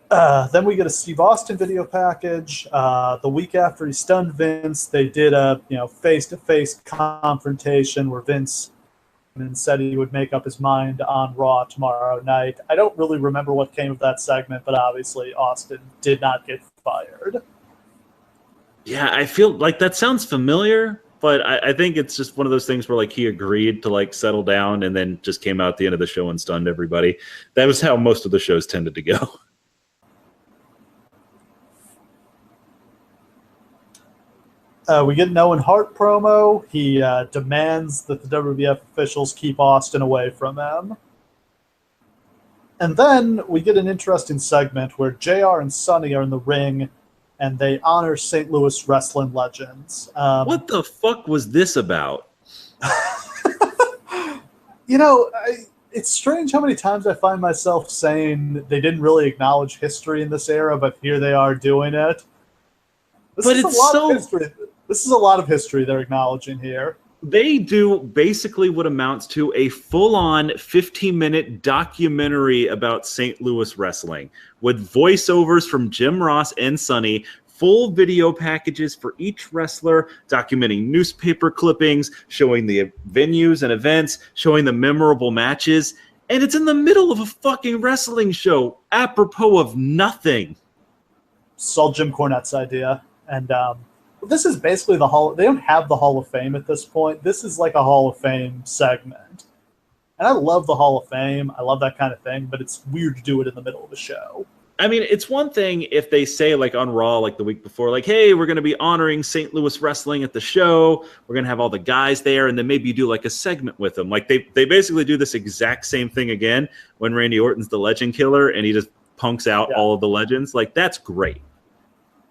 Then we get a Steve Austin video package. The week after he stunned Vince, they did a face-to-face confrontation where Vince said he would make up his mind on Raw tomorrow night. I don't really remember what came of that segment, but obviously Austin did not get fired. Yeah, I feel like that sounds familiar, but I think it's just one of those things where like he agreed to like settle down and then just came out at the end of the show and stunned everybody. That was how most of the shows tended to go. We get an Owen Hart promo. He demands that the WWF officials keep Austin away from him. And then we get an interesting segment where JR and Sonny are in the ring, and they honor St. Louis wrestling legends. What the fuck was this about? It's strange how many times I find myself saying they didn't really acknowledge history in this era, but here they are doing it. This is a lot of history they're acknowledging here. They do basically what amounts to a full-on 15-minute documentary about St. Louis wrestling with voiceovers from Jim Ross and Sonny, full video packages for each wrestler, documenting newspaper clippings, showing the venues and events, showing the memorable matches, and it's in the middle of a fucking wrestling show, apropos of nothing. It's all Jim Cornette's idea, and this is basically the Hall. They don't have the Hall of Fame at this point. This is like a Hall of Fame segment. And I love the Hall of Fame. I love that kind of thing, but it's weird to do it in the middle of a show. I mean, it's one thing if they say, like, on Raw, like, the week before, like, hey, we're going to be honoring St. Louis wrestling at the show. We're going to have all the guys there, and then maybe you do, like, a segment with them. Like, they basically do this exact same thing again when Randy Orton's the Legend Killer, and he just punks out all of the legends. Like, that's great.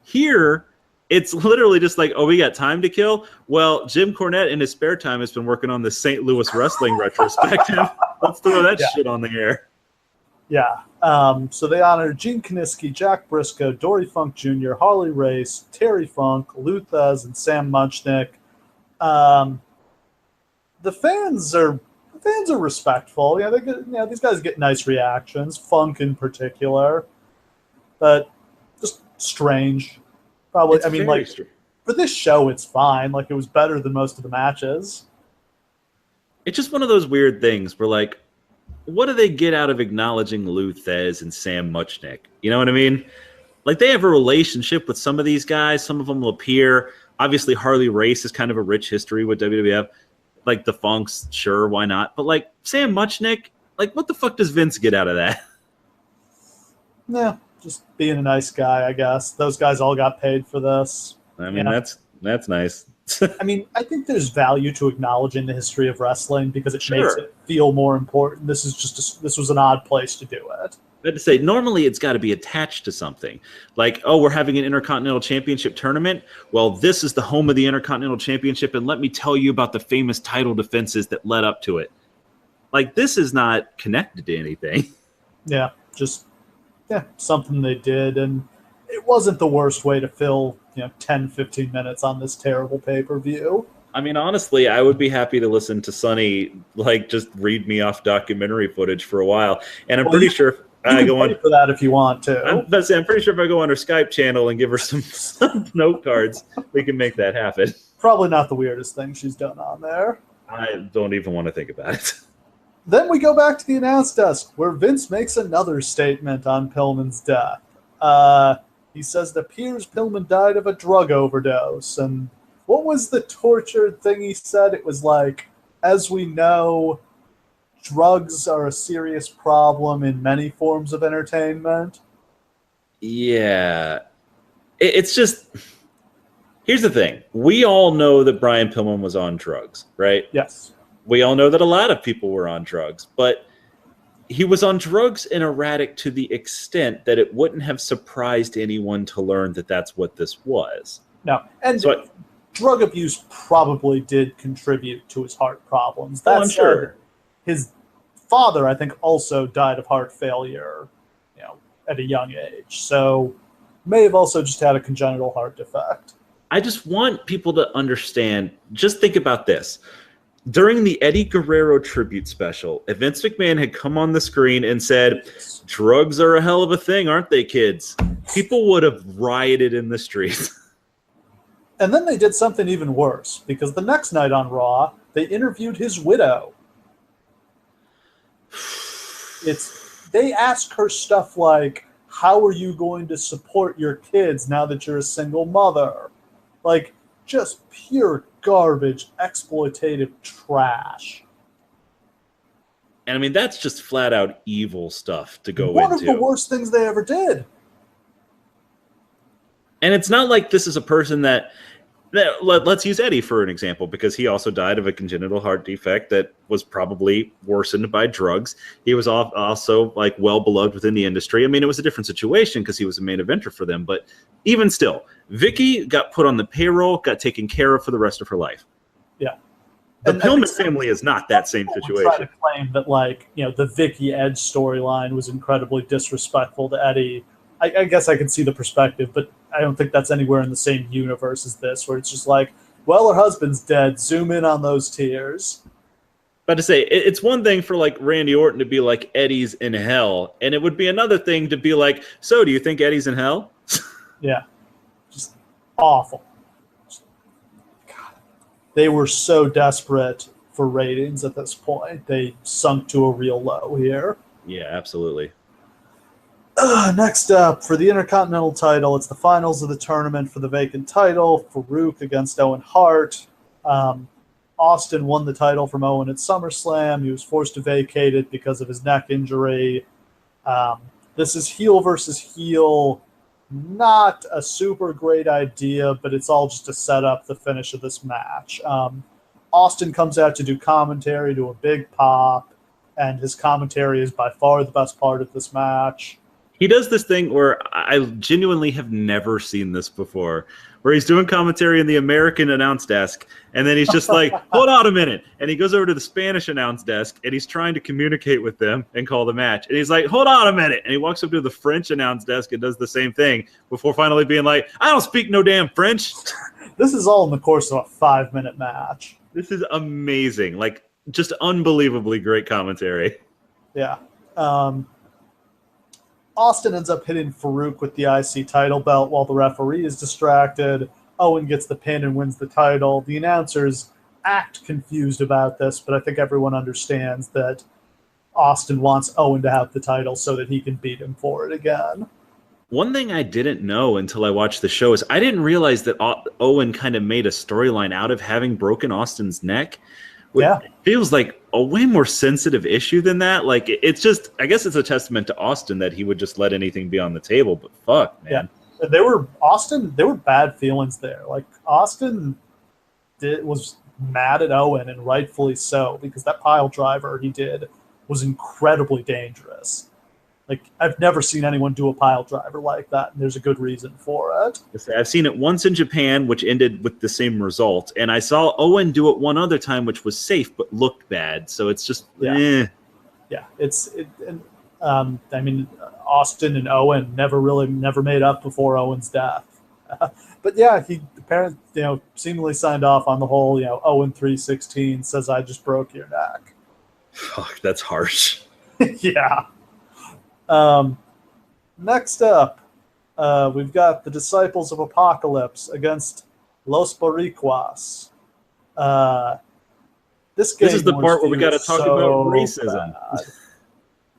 Here, it's literally just like, oh, we got time to kill? Well, Jim Cornette in his spare time has been working on the St. Louis wrestling retrospective. Let's throw that shit on the air. Yeah. So they honor Gene Kiniski, Jack Briscoe, Dory Funk Jr., Harley Race, Terry Funk, Luthez, and Sam Muchnick. The fans are respectful. Yeah, these guys get nice reactions. Funk in particular, but just strange. Probably, It's strange. For this show, it's fine. Like, it was better than most of the matches. It's just one of those weird things where, like, what do they get out of acknowledging Luthez and Sam Muchnick? You know what I mean? Like, they have a relationship with some of these guys. Some of them will appear. Obviously, Harley Race is kind of a rich history with WWF. Like, the Funks, sure, why not? But, like, Sam Muchnick, like, what the fuck does Vince get out of that? Yeah. Just being a nice guy, I guess. Those guys all got paid for this. I mean, that's nice. I mean, I think there's value to acknowledging the history of wrestling because it makes it feel more important. This was an odd place to do it. I had to say, normally it's got to be attached to something. Like, oh, we're having an Intercontinental Championship tournament. Well, this is the home of the Intercontinental Championship, and let me tell you about the famous title defenses that led up to it. Like, this is not connected to anything. Yeah, something they did, and it wasn't the worst way to fill 10, 15 minutes on this terrible pay-per-view. I memean, honestly, I would be happy to listen to Sonny, like, just read me off documentary footage for a while. And I'm pretty sure if I go on for that if you want to. I'm pretty sure if I go on her Skype channel and give her some note cards, we can make that happen. Probably not the weirdest thing she's done on there. I don't even want to think about it. Then we go back to the announce desk, where Vince makes another statement on Pillman's death. He says it appears Pillman died of a drug overdose. And what was the tortured thing he said? It was like, as we know, drugs are a serious problem in many forms of entertainment. Yeah. It's just... Here's the thing. We all know that Brian Pillman was on drugs, right? Yes. We all know that a lot of people were on drugs, but he was on drugs and erratic to the extent that it wouldn't have surprised anyone to learn that that's what this was. No, and drug abuse probably did contribute to his heart problems. I'm sure. His father, I think, also died of heart failure, at a young age. So may have also just had a congenital heart defect. I just want people to understand, just think about this. During the Eddie Guerrero tribute special, if Vince McMahon had come on the screen and said, drugs are a hell of a thing, aren't they, kids? People would have rioted in the streets. And then they did something even worse, because the next night on Raw, they interviewed his widow. They ask her stuff like, how are you going to support your kids now that you're a single mother? Like, just pure garbage, exploitative trash. And I mean, that's just flat out evil stuff to go into. One of the worst things they ever did. And it's not like this is a person that let's use Eddie for an example, because he also died of a congenital heart defect that was probably worsened by drugs. He was also like well beloved within the industry. I mean, it was a different situation because he was a main eventer for them. But even still, Vicky got put on the payroll, got taken care of for the rest of her life. Yeah. The Pillman family is not that same situation. Try to claim that, like, you know, the Vicky Edge storyline was incredibly disrespectful to Eddie. I guess I can see the perspective, but I don't think that's anywhere in the same universe as this, where it's just like, well, her husband's dead. Zoom in on those tears. But to say, it's one thing for like Randy Orton to be like, Eddie's in hell, and it would be another thing to be like, so do you think Eddie's in hell? Yeah. Just awful. God. They were so desperate for ratings at this point. They sunk to a real low here. Yeah, absolutely. Next up, for the Intercontinental title, it's the finals of the tournament for the vacant title. Farouk against Owen Hart. Austin won the title from Owen at SummerSlam. He was forced to vacate it because of his neck injury. This is heel versus heel. Not a super great idea, but it's all just to set up the finish of this match. Austin comes out to do commentary to a big pop, and his commentary is by far the best part of this match. He does this thing where I genuinely have never seen this before, where he's doing commentary in the American announce desk, and then he's just like, hold on a minute. And he goes over to the Spanish announce desk, and he's trying to communicate with them and call the match. And he's like, hold on a minute. And he walks up to the French announce desk and does the same thing before finally being like, I don't speak no damn French. This is all in the course of a 5-minute match. This is amazing. Like, just unbelievably great commentary. Yeah. Austin ends up hitting Farouk with the IC title belt while the referee is distracted. Owen gets the pin and wins the title. The announcers act confused about this, but I think everyone understands that Austin wants Owen to have the title so that he can beat him for it again. One thing I didn't know until I watched the show is I didn't realize that Owen kind of made a storyline out of having broken Austin's neck. Yeah. It feels like a way more sensitive issue than that. Like, it's just, I guess it's a testament to Austin that he would just let anything be on the table, but fuck, man. Yeah. There were bad feelings there. Like, Austin was mad at Owen, and rightfully so, because that pile driver he did was incredibly dangerous. Like, I've never seen anyone do a pile driver like that, and there's a good reason for it. I've seen it once in Japan, which ended with the same result, and I saw Owen do it one other time, which was safe but looked bad. So it's just, Yeah, I mean, Austin and Owen never made up before Owen's death. But yeah, he apparently, seemingly signed off on the whole, Owen 316 says I just broke your neck. Fuck, that's harsh. Yeah. Next up, we've got the Disciples of Apocalypse against Los Boricuas. This is the part where we got to talk about racism.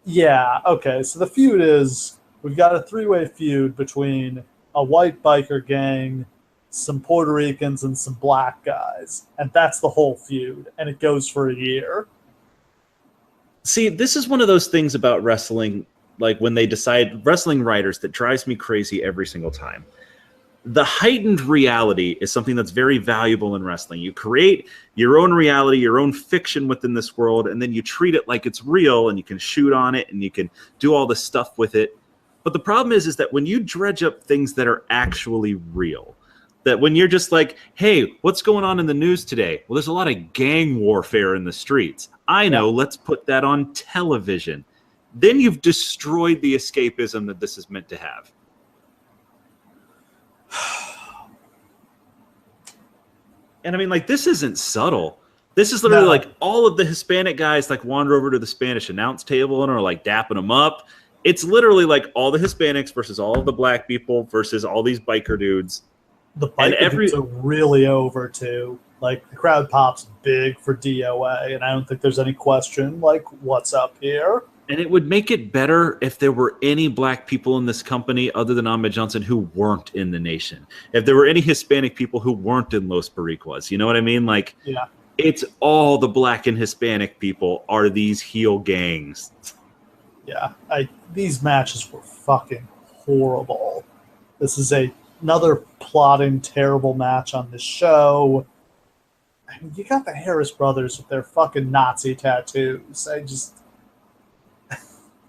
Yeah, okay. So the feud is, we've got a 3-way feud between a white biker gang, some Puerto Ricans, and some black guys. And that's the whole feud. And it goes for a year. See, this is one of those things about wrestling, like when they decide, wrestling writers, that drives me crazy every single time. The heightened reality is something that's very valuable in wrestling. You create your own reality, your own fiction within this world, and then you treat it like it's real, and you can shoot on it, and you can do all this stuff with it. But the problem is that when you dredge up things that are actually real, that when you're just like, hey, what's going on in the news today? Well, there's a lot of gang warfare in the streets. I know, let's put that on television. Then you've destroyed the escapism that this is meant to have. And I mean, like, this isn't subtle. This is literally like all of the Hispanic guys like wander over to the Spanish announce table and are like dapping them up. It's literally like all the Hispanics versus all of the black people versus all these biker dudes. The biker dudes are really over too. Like the crowd pops big for DOA, and I don't think there's any question like what's up here. And it would make it better if there were any black people in this company other than Ahmed Johnson who weren't in the Nation. If there were any Hispanic people who weren't in Los Boricuas, you know what I mean? Like, yeah. It's all the black and Hispanic people are these heel gangs. Yeah, these matches were fucking horrible. This is another plotting, terrible match on this show. I mean, you got the Harris brothers with their fucking Nazi tattoos.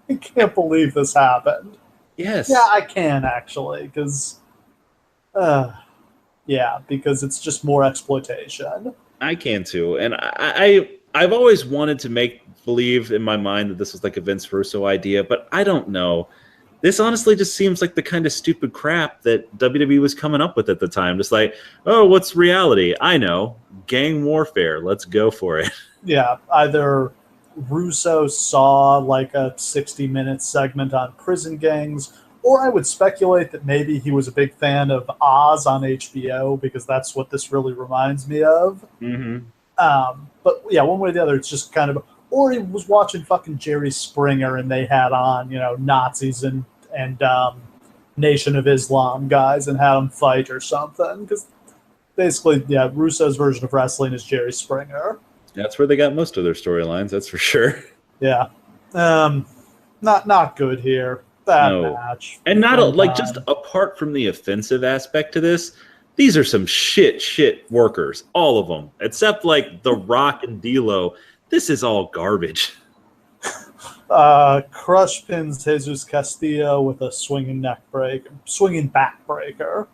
I can't believe this happened. Yes. Yeah, I can actually, because it's just more exploitation. I can too, and I've always wanted to make believe in my mind that this was like a Vince Russo idea, but I don't know. This honestly just seems like the kind of stupid crap that WWE was coming up with at the time. Just like, oh, what's reality? I know, gang warfare. Let's go for it. Yeah, either Russo saw like a 60-minute segment on prison gangs, or I would speculate that maybe he was a big fan of Oz on HBO, because that's what this really reminds me of. Mm-hmm. But yeah, one way or the other, it's just kind of, or he was watching fucking Jerry Springer and they had on, Nazis and Nation of Islam guys and had them fight or something. Because basically, yeah, Russo's version of wrestling is Jerry Springer. That's where they got most of their storylines, that's for sure. Yeah. Not good here. Bad match. And just apart from the offensive aspect to this, these are some shit workers. All of them. Except like The Rock and D'Lo. This is all garbage. Crush pins Jesus Castillo with a swinging back breaker.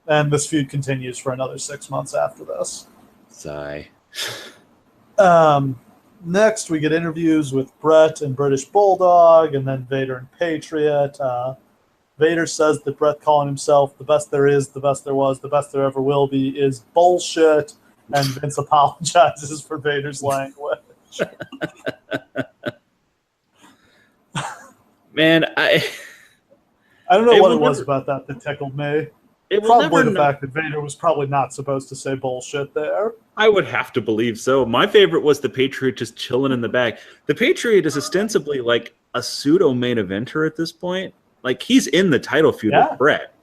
And this feud continues for another 6 months after this. Sigh. Next, we get interviews with Bret and British Bulldog, and then Vader and Patriot. Vader says that Bret calling himself the best there is, the best there was, the best there ever will be is bullshit, and Vince apologizes for Vader's language. Man, I don't know what it was about that tickled me. Probably the fact that Vader was probably not supposed to say bullshit there. I would have to believe so. My favorite was the Patriot just chilling in the back. The Patriot is ostensibly like a pseudo main eventer at this point. Like, he's in the title feud with Bret.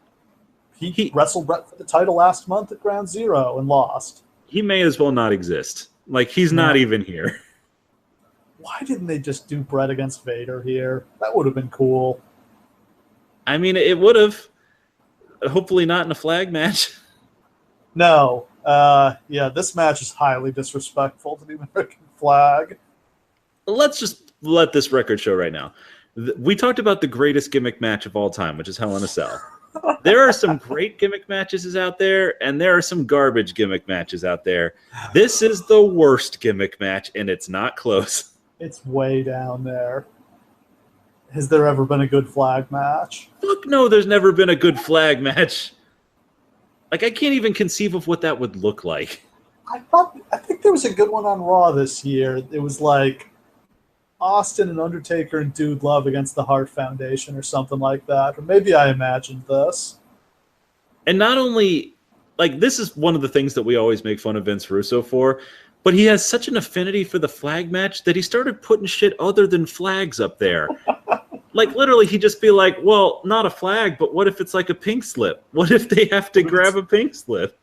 He wrestled Bret for the title last month at Ground Zero and lost. He may as well not exist. Like, he's not even here. Why didn't they just do Bret against Vader here? That would have been cool. I mean, it would have. Hopefully not in a flag match. No. This match is highly disrespectful to the American flag. Let's just let this record show right now. We talked about the greatest gimmick match of all time, which is Hell in a Cell. There are some great gimmick matches out there, and there are some garbage gimmick matches out there. This is the worst gimmick match, and it's not close. It's way down there. Has there ever been a good flag match? Fuck no, there's never been a good flag match. Like, I can't even conceive of what that would look like. I think there was a good one on Raw this year. It was like Austin and Undertaker and Dude Love against the Hart Foundation or something like that. Or maybe I imagined this. And not only, like, this is one of the things that we always make fun of Vince Russo for, but he has such an affinity for the flag match that he started putting shit other than flags up there. Like, literally, he'd just be like, well, not a flag, but what if it's like a pink slip? What if they have to grab a pink slip?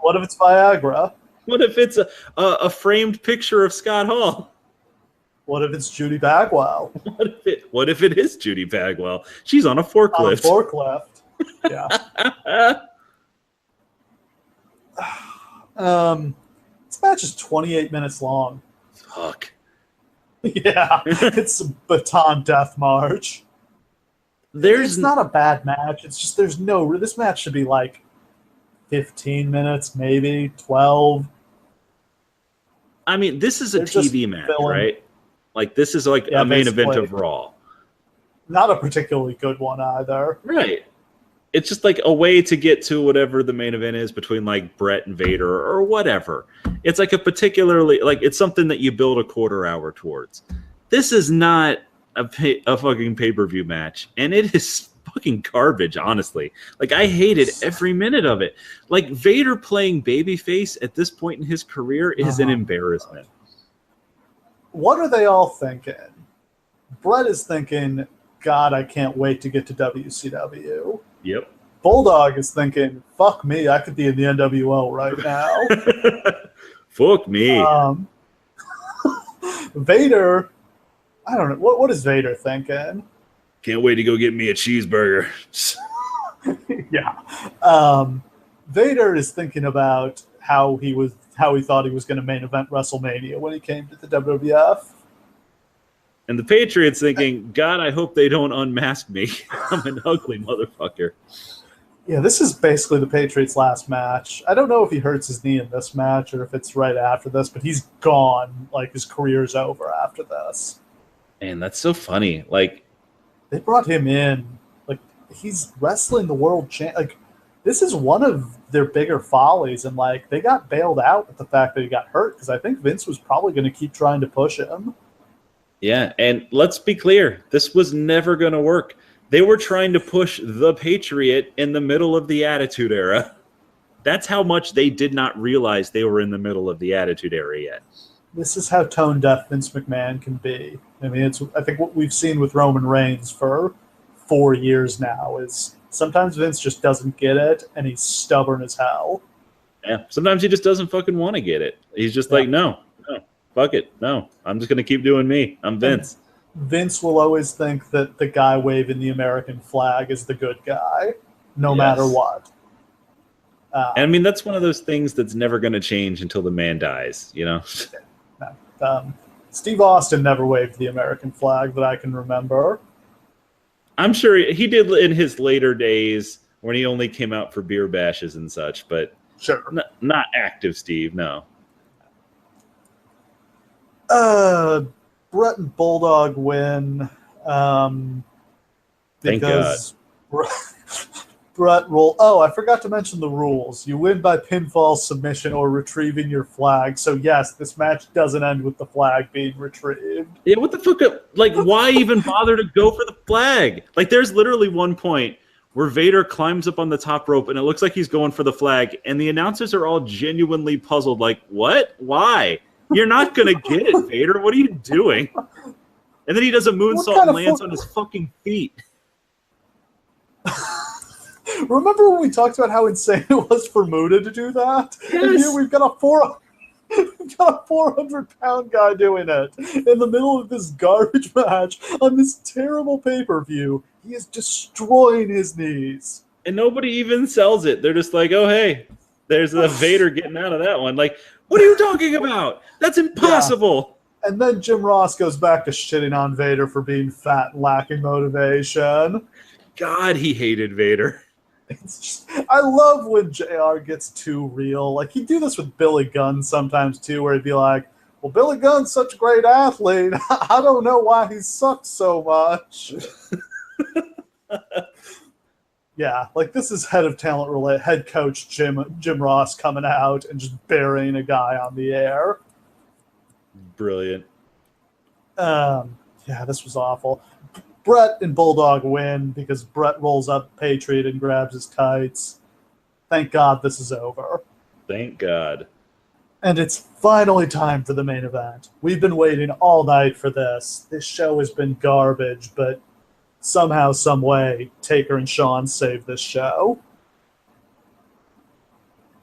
What if it's Viagra? What if it's a framed picture of Scott Hall? What if it's Judy Bagwell? What if it is Judy Bagwell? She's on a forklift. Yeah. This match is 28 minutes long. Fuck. Yeah, it's a baton death march. It's not a bad match. It's just this match should be like 15 minutes, maybe 12. I mean, this is a TV match, right? Like, this is like a main event of Raw. Not a particularly good one either. Right. It's just like a way to get to whatever the main event is between like Bret and Vader or whatever. It's like a particularly, like, it's something that you build a quarter hour towards. This is not a fucking pay-per-view match, and it is fucking garbage, honestly. Like, I hated every minute of it. Like, Vader playing babyface at this point in his career is an embarrassment. What are they all thinking? Bret is thinking, God, I can't wait to get to WCW. Yep. Bulldog is thinking, fuck me, I could be in the NWO right now. Fuck me. Vader, I don't know. What is Vader thinking? Can't wait to go get me a cheeseburger. Yeah. Vader is thinking about how he thought he was going to main event WrestleMania when he came to the WWF. And the Patriots thinking, God, I hope they don't unmask me. I'm an ugly motherfucker. Yeah, this is basically the Patriots' last match. I don't know if he hurts his knee in this match or if it's right after this, but he's gone. Like, his career's over after this. Man, that's so funny. Like, they brought him in. Like, he's wrestling the world champ. Like, this is one of their bigger follies, and like they got bailed out with the fact that he got hurt because I think Vince was probably going to keep trying to push him. Yeah, and let's be clear, this was never going to work. They were trying to push the Patriot in the middle of the Attitude Era. That's how much they did not realize they were in the middle of the Attitude Era yet. This is how tone deaf Vince McMahon can be. I mean, I think what we've seen with Roman Reigns for 4 years now is sometimes Vince just doesn't get it, and he's stubborn as hell. Yeah, sometimes he just doesn't fucking want to get it. He's just like, no, fuck it. No, I'm just going to keep doing me. I'm Vince. And Vince will always think that the guy waving the American flag is the good guy, no matter what. And I mean, that's one of those things that's never going to change until the man dies, you know? Steve Austin never waved the American flag that I can remember. I'm sure he did in his later days when he only came out for beer bashes and such, but sure, not active Steve, no. Bret and Bulldog win because Bret roll. Oh, I forgot to mention the rules. You win by pinfall, submission, or retrieving your flag. So yes, this match doesn't end with the flag being retrieved. Yeah, what the fuck? Like, why even bother to go for the flag? Like, there's literally one point where Vader climbs up on the top rope, and it looks like he's going for the flag, and the announcers are all genuinely puzzled. Like, what? Why? You're not gonna get it, Vader. What are you doing? And then he does a moonsault and lands on his fucking feet. Remember when we talked about how insane it was for Muda to do that? Yes. And here we've got a 400-pound guy doing it in the middle of this garbage match on this terrible pay-per-view. He is destroying his knees. And nobody even sells it. They're just like, oh, hey, there's a Vader getting out of that one. Like, what are you talking about? That's impossible. Yeah. And then Jim Ross goes back to shitting on Vader for being fat and lacking motivation. God, he hated Vader. It's just, I love when JR gets too real. Like, he'd do this with Billy Gunn sometimes, too, where he'd be like, well, Billy Gunn's such a great athlete. I don't know why he sucks so much. Yeah, like, this is head coach Jim Ross coming out and just burying a guy on the air. Brilliant. Yeah, this was awful. Bret and Bulldog win because Bret rolls up Patriot and grabs his tights. Thank God this is over. Thank God. And it's finally time for the main event. We've been waiting all night for this. This show has been garbage, but somehow, some way, Taker and Shawn saved this show.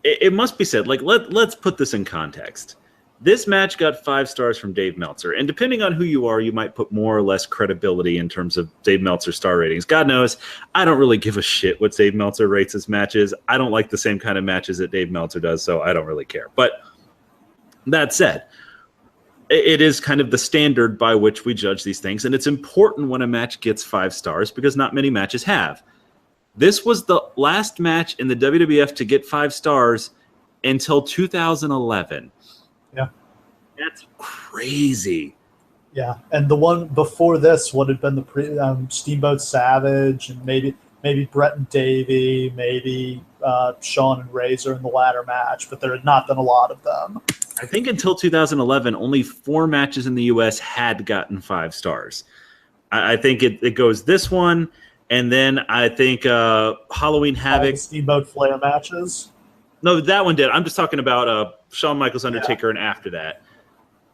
It must be said, like, let's put this in context. This match got 5 stars from Dave Meltzer, and depending on who you are, you might put more or less credibility in terms of Dave Meltzer's star ratings. God knows, I don't really give a shit what Dave Meltzer rates his matches. I don't like the same kind of matches that Dave Meltzer does, so I don't really care. But that said, it is kind of the standard by which we judge these things, and it's important when a match gets 5 stars because not many matches have. This was the last match in the WWF to get 5 stars until 2011. Yeah. That's crazy. Yeah, and the one before this would have been the Steamboat Savage, and maybe Bret and Davey, maybe Shawn and Razor in the ladder match, but there had not been a lot of them. I think until 2011, only 4 matches in the U.S. had gotten 5 stars. I think it goes this one, and then I think Halloween Havoc. The Steamboat Flair matches. No, that one did. I'm just talking about Shawn Michaels Undertaker and after that.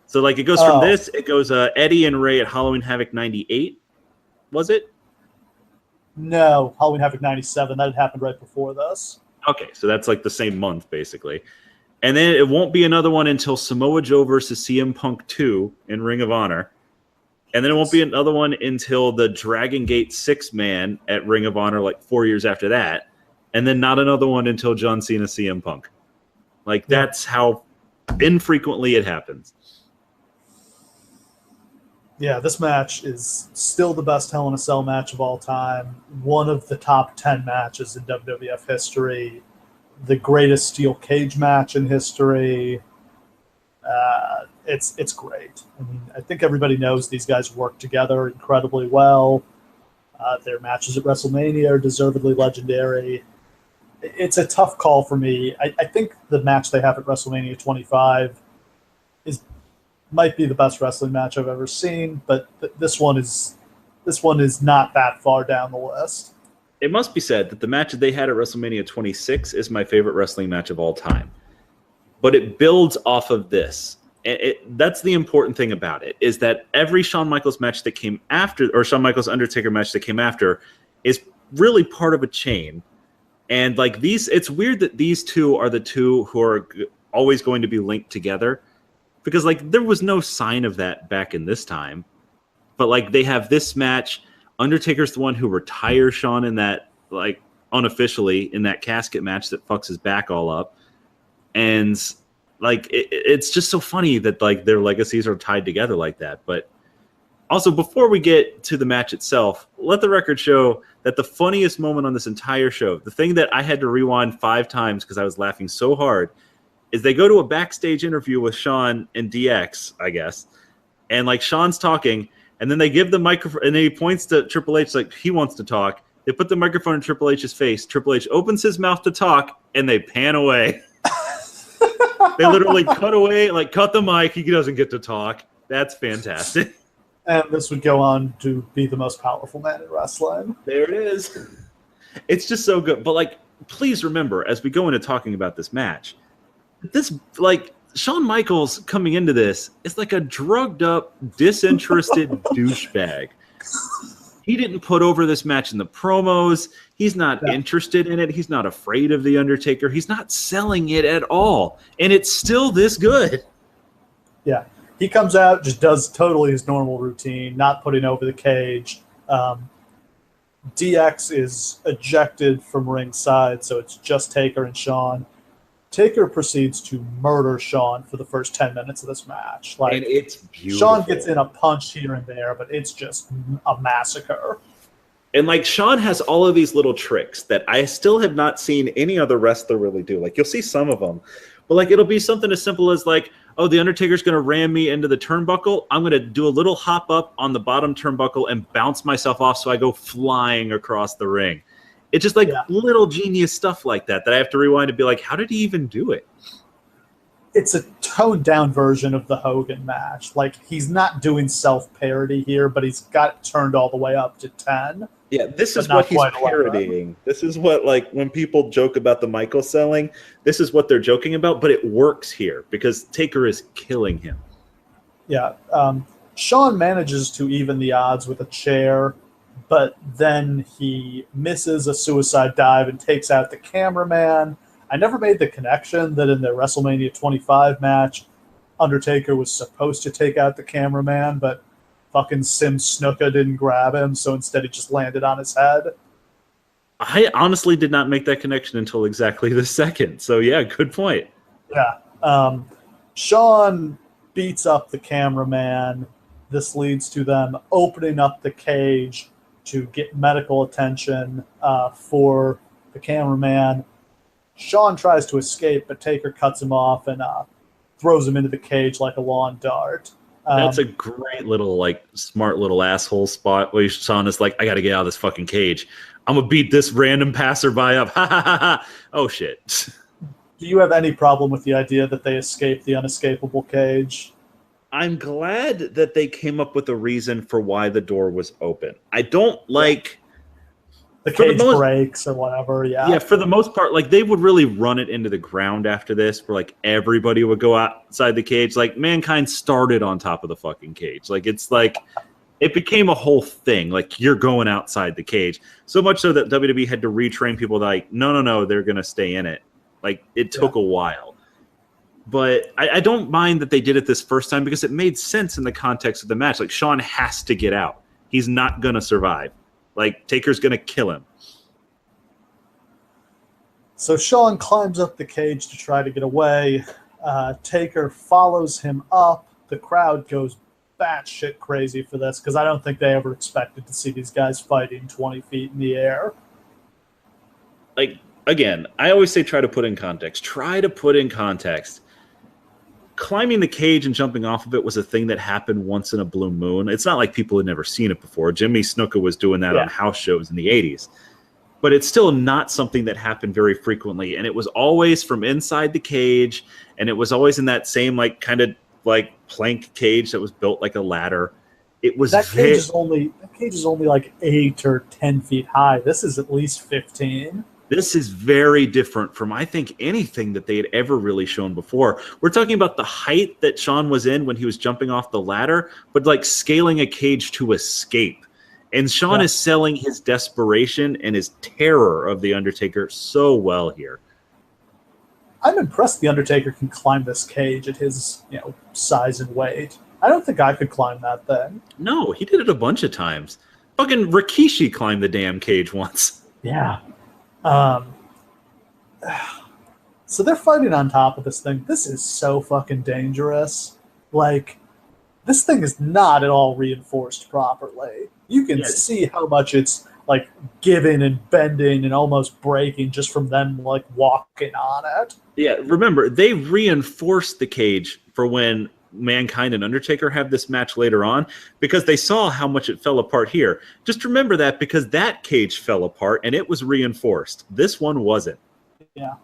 So like it goes from this, it goes Eddie and Ray at Halloween Havoc 98. Was it? No, Halloween Havoc 97. That had happened right before this. Okay, so that's like the same month basically. And then it won't be another one until Samoa Joe versus CM Punk 2 in Ring of Honor. And then it won't be another one until the Dragon Gate 6-man at Ring of Honor like 4 years after that. And then not another one until John Cena CM Punk. Like that's how infrequently it happens. Yeah, this match is still the best Hell in a Cell match of all time. One of the top 10 matches in WWF history. The greatest steel cage match in history. It's great. I mean, I think everybody knows these guys work together incredibly well. Their matches at WrestleMania are deservedly legendary. It's a tough call for me. I think the match they have at WrestleMania 25 might be the best wrestling match I've ever seen, but this one is not that far down the list. It must be said that the match that they had at WrestleMania 26 is my favorite wrestling match of all time. But it builds off of this. And that's the important thing about it, is that every Shawn Michaels match that came after, or Shawn Michaels Undertaker match that came after, is really part of a chain. And like these, it's weird that these two are the two who are always going to be linked together, because like there was no sign of that back in this time. But like they have this match. Undertaker's the one who retires Shawn in that, like unofficially in that casket match that fucks his back all up. And like it's just so funny that like their legacies are tied together like that. But also, before we get to the match itself, let the record show that the funniest moment on this entire show, the thing that I had to rewind 5 times because I was laughing so hard, is they go to a backstage interview with Shawn and DX, I guess, and like Shawn's talking, and then they give the microphone, and he points to Triple H like he wants to talk. They put the microphone in Triple H's face. Triple H opens his mouth to talk, and they pan away. They literally cut away, like cut the mic. He doesn't get to talk. That's fantastic. And this would go on to be the most powerful man in wrestling. There it is. It's just so good. But like, please remember, as we go into talking about this match, this like Shawn Michaels coming into this is like a drugged up, disinterested douchebag. He didn't put over this match in the promos. He's not interested in it. He's not afraid of The Undertaker. He's not selling it at all. And it's still this good. Yeah. He comes out, just does totally his normal routine, not putting over the cage. DX is ejected from ringside, so it's just Taker and Shawn. Taker proceeds to murder Shawn for the first 10 minutes of this match. Like, and it's beautiful. Shawn gets in a punch here and there, but it's just a massacre. And like Shawn has all of these little tricks that I still have not seen any other wrestler really do. Like you'll see some of them, but like it'll be something as simple as like, oh, the Undertaker's going to ram me into the turnbuckle. I'm going to do a little hop up on the bottom turnbuckle and bounce myself off so I go flying across the ring. It's just like little genius stuff like that I have to rewind and be like, how did he even do it? It's a toned down version of the Hogan match. Like he's not doing self-parody here, but he's got it turned all the way up to 10. Yeah, this is what he's parodying. This is what, like, when people joke about the Michael selling, this is what they're joking about, but it works here because Taker is killing him. Yeah. Shawn manages to even the odds with a chair, but then he misses a suicide dive and takes out the cameraman. I never made the connection that in the WrestleMania 25 match, Undertaker was supposed to take out the cameraman, but fucking Sim Snuka didn't grab him, so instead he just landed on his head. I honestly did not make that connection until exactly this second. So yeah, good point. Yeah. Shawn beats up the cameraman. This leads to them opening up the cage to get medical attention for the cameraman. Shawn tries to escape, but Taker cuts him off and throws him into the cage like a lawn dart. That's a great little, like, smart little asshole spot where Shawn is like, I got to get out of this fucking cage. I'm going to beat this random passerby up. Ha ha ha ha. Oh, shit. Do you have any problem with the idea that they escaped the unescapable cage? I'm glad that they came up with a reason for why the door was open. I don't like the cage breaks or whatever. Yeah, for the most part, like they would really run it into the ground after this, where like everybody would go outside the cage. Like Mankind started on top of the fucking cage. Like it's like it became a whole thing. Like you're going outside the cage. So much so that WWE had to retrain people like, no, they're gonna stay in it. Like it took a while. But I don't mind that they did it this first time because it made sense in the context of the match. Like Shawn has to get out. He's not gonna survive. Like Taker's gonna kill him. So Shawn climbs up the cage to try to get away. Taker follows him up. The crowd goes batshit crazy for this because I don't think they ever expected to see these guys fighting 20 feet in the air. Like, again, I always say try to put in context. Try to put in context. Climbing the cage and jumping off of it was a thing that happened once in a blue moon. It's not like people had never seen it before. Jimmy Snuka was doing that on house shows in the 80s. But it's still not something that happened very frequently. And it was always from inside the cage. And it was always in that same like kind of like plank cage that was built like a ladder. It was that cage is only like 8 or 10 feet high. This is at least 15. This is very different from, I think, anything that they had ever really shown before. We're talking about the height that Shawn was in when he was jumping off the ladder, but like scaling a cage to escape. And Shawn is selling his desperation and his terror of The Undertaker so well here. I'm impressed The Undertaker can climb this cage at his size and weight. I don't think I could climb that thing. No, he did it a bunch of times. Fucking Rikishi climbed the damn cage once. Yeah. So they're fighting on top of this thing. This is so fucking dangerous. Like, this thing is not at all reinforced properly. You can see how much it's like giving and bending and almost breaking just from them like walking on it. Yeah, remember, they reinforced the cage for when Mankind and Undertaker have this match later on because they saw how much it fell apart here. Just remember that because that cage fell apart and it was reinforced. This one wasn't. Yeah.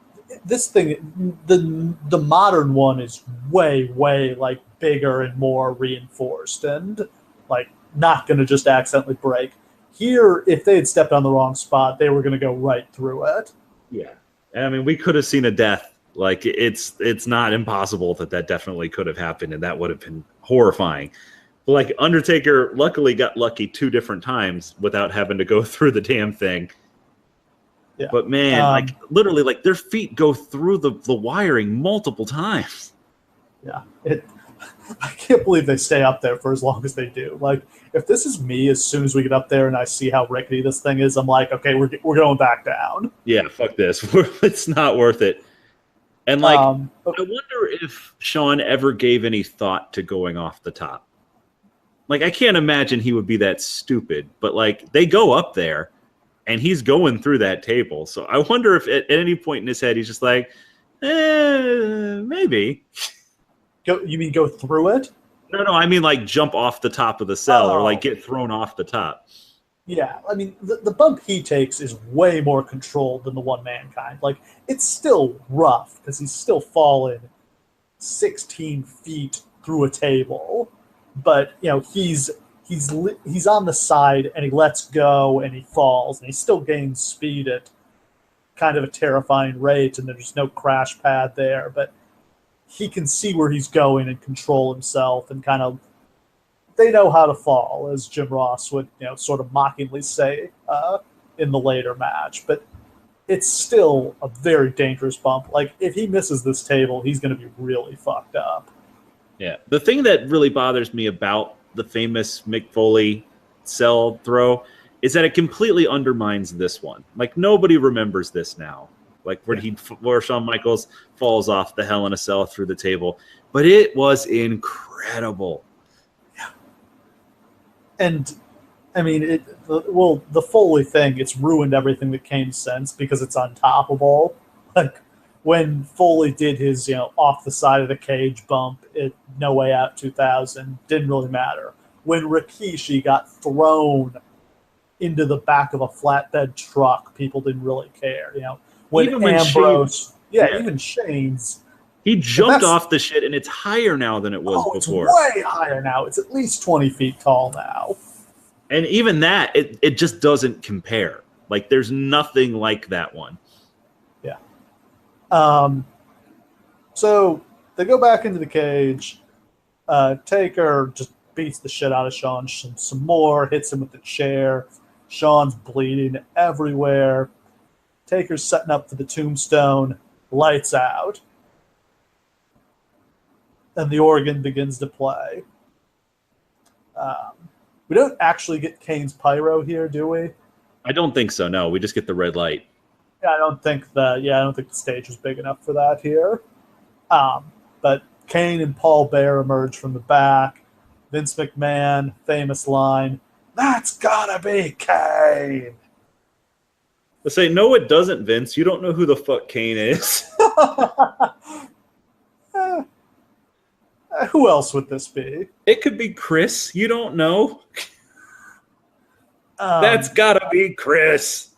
This thing, the modern one is way like bigger and more reinforced and like not going to just accidentally break. Here, if they had stepped on the wrong spot, they were going to go right through it. Yeah. I mean, we could have seen a death. Like, it's not impossible that definitely could have happened, and that would have been horrifying. But, like, Undertaker luckily got lucky 2 different times without having to go through the damn thing. Yeah. But, man, like, literally, like, their feet go through the wiring multiple times. Yeah. I can't believe they stay up there for as long as they do. Like, if this is me, as soon as we get up there and I see how rickety this thing is, I'm like, okay, we're going back down. Yeah, fuck this. It's not worth it. And, like, I wonder if Shawn ever gave any thought to going off the top. Like, I can't imagine he would be that stupid. But, like, they go up there, and he's going through that table. So I wonder if at any point in his head he's just like, maybe. You mean go through it? No, I mean, like, jump off the top of the cell or, like, get thrown off the top. Yeah, I mean, the bump he takes is way more controlled than the one Mankind. Like, it's still rough because he's still falling 16 feet through a table, but he's on the side and he lets go and he falls and he still gains speed at kind of a terrifying rate, and there's no crash pad there, but he can see where he's going and control himself and kind of. They know how to fall, as Jim Ross would, sort of mockingly say in the later match. But it's still a very dangerous bump. Like, if he misses this table, he's going to be really fucked up. Yeah. The thing that really bothers me about the famous Mick Foley cell throw is that it completely undermines this one. Like, nobody remembers this now. Like, where Shawn Michaels falls off the Hell in a Cell through the table. But it was incredible. And, I mean, the Foley thing, it's ruined everything that came since because it's untoppable. Like, when Foley did his, off the side of the cage bump at No Way Out 2000, didn't really matter. When Rikishi got thrown into the back of a flatbed truck, people didn't really care, When Even Ambrose... Yeah, even Shane's. He jumped off the shit, and it's higher now than it was before. It's way higher now. It's at least 20 feet tall now. And even that, it just doesn't compare. Like, there's nothing like that one. Yeah. So they go back into the cage. Taker just beats the shit out of Shawn some more, hits him with the chair. Shawn's bleeding everywhere. Taker's setting up for the tombstone. Lights out. And the organ begins to play. We don't actually get Kane's pyro here, do we? I don't think so, no. We just get the red light. Yeah, I don't think the stage was big enough for that here. But Kane and Paul Bearer emerge from the back. Vince McMahon, famous line, "That's gotta be Kane." I say, no, it doesn't, Vince. You don't know who the fuck Kane is. Who else would this be? It could be Chris. You don't know. That's gotta be Chris.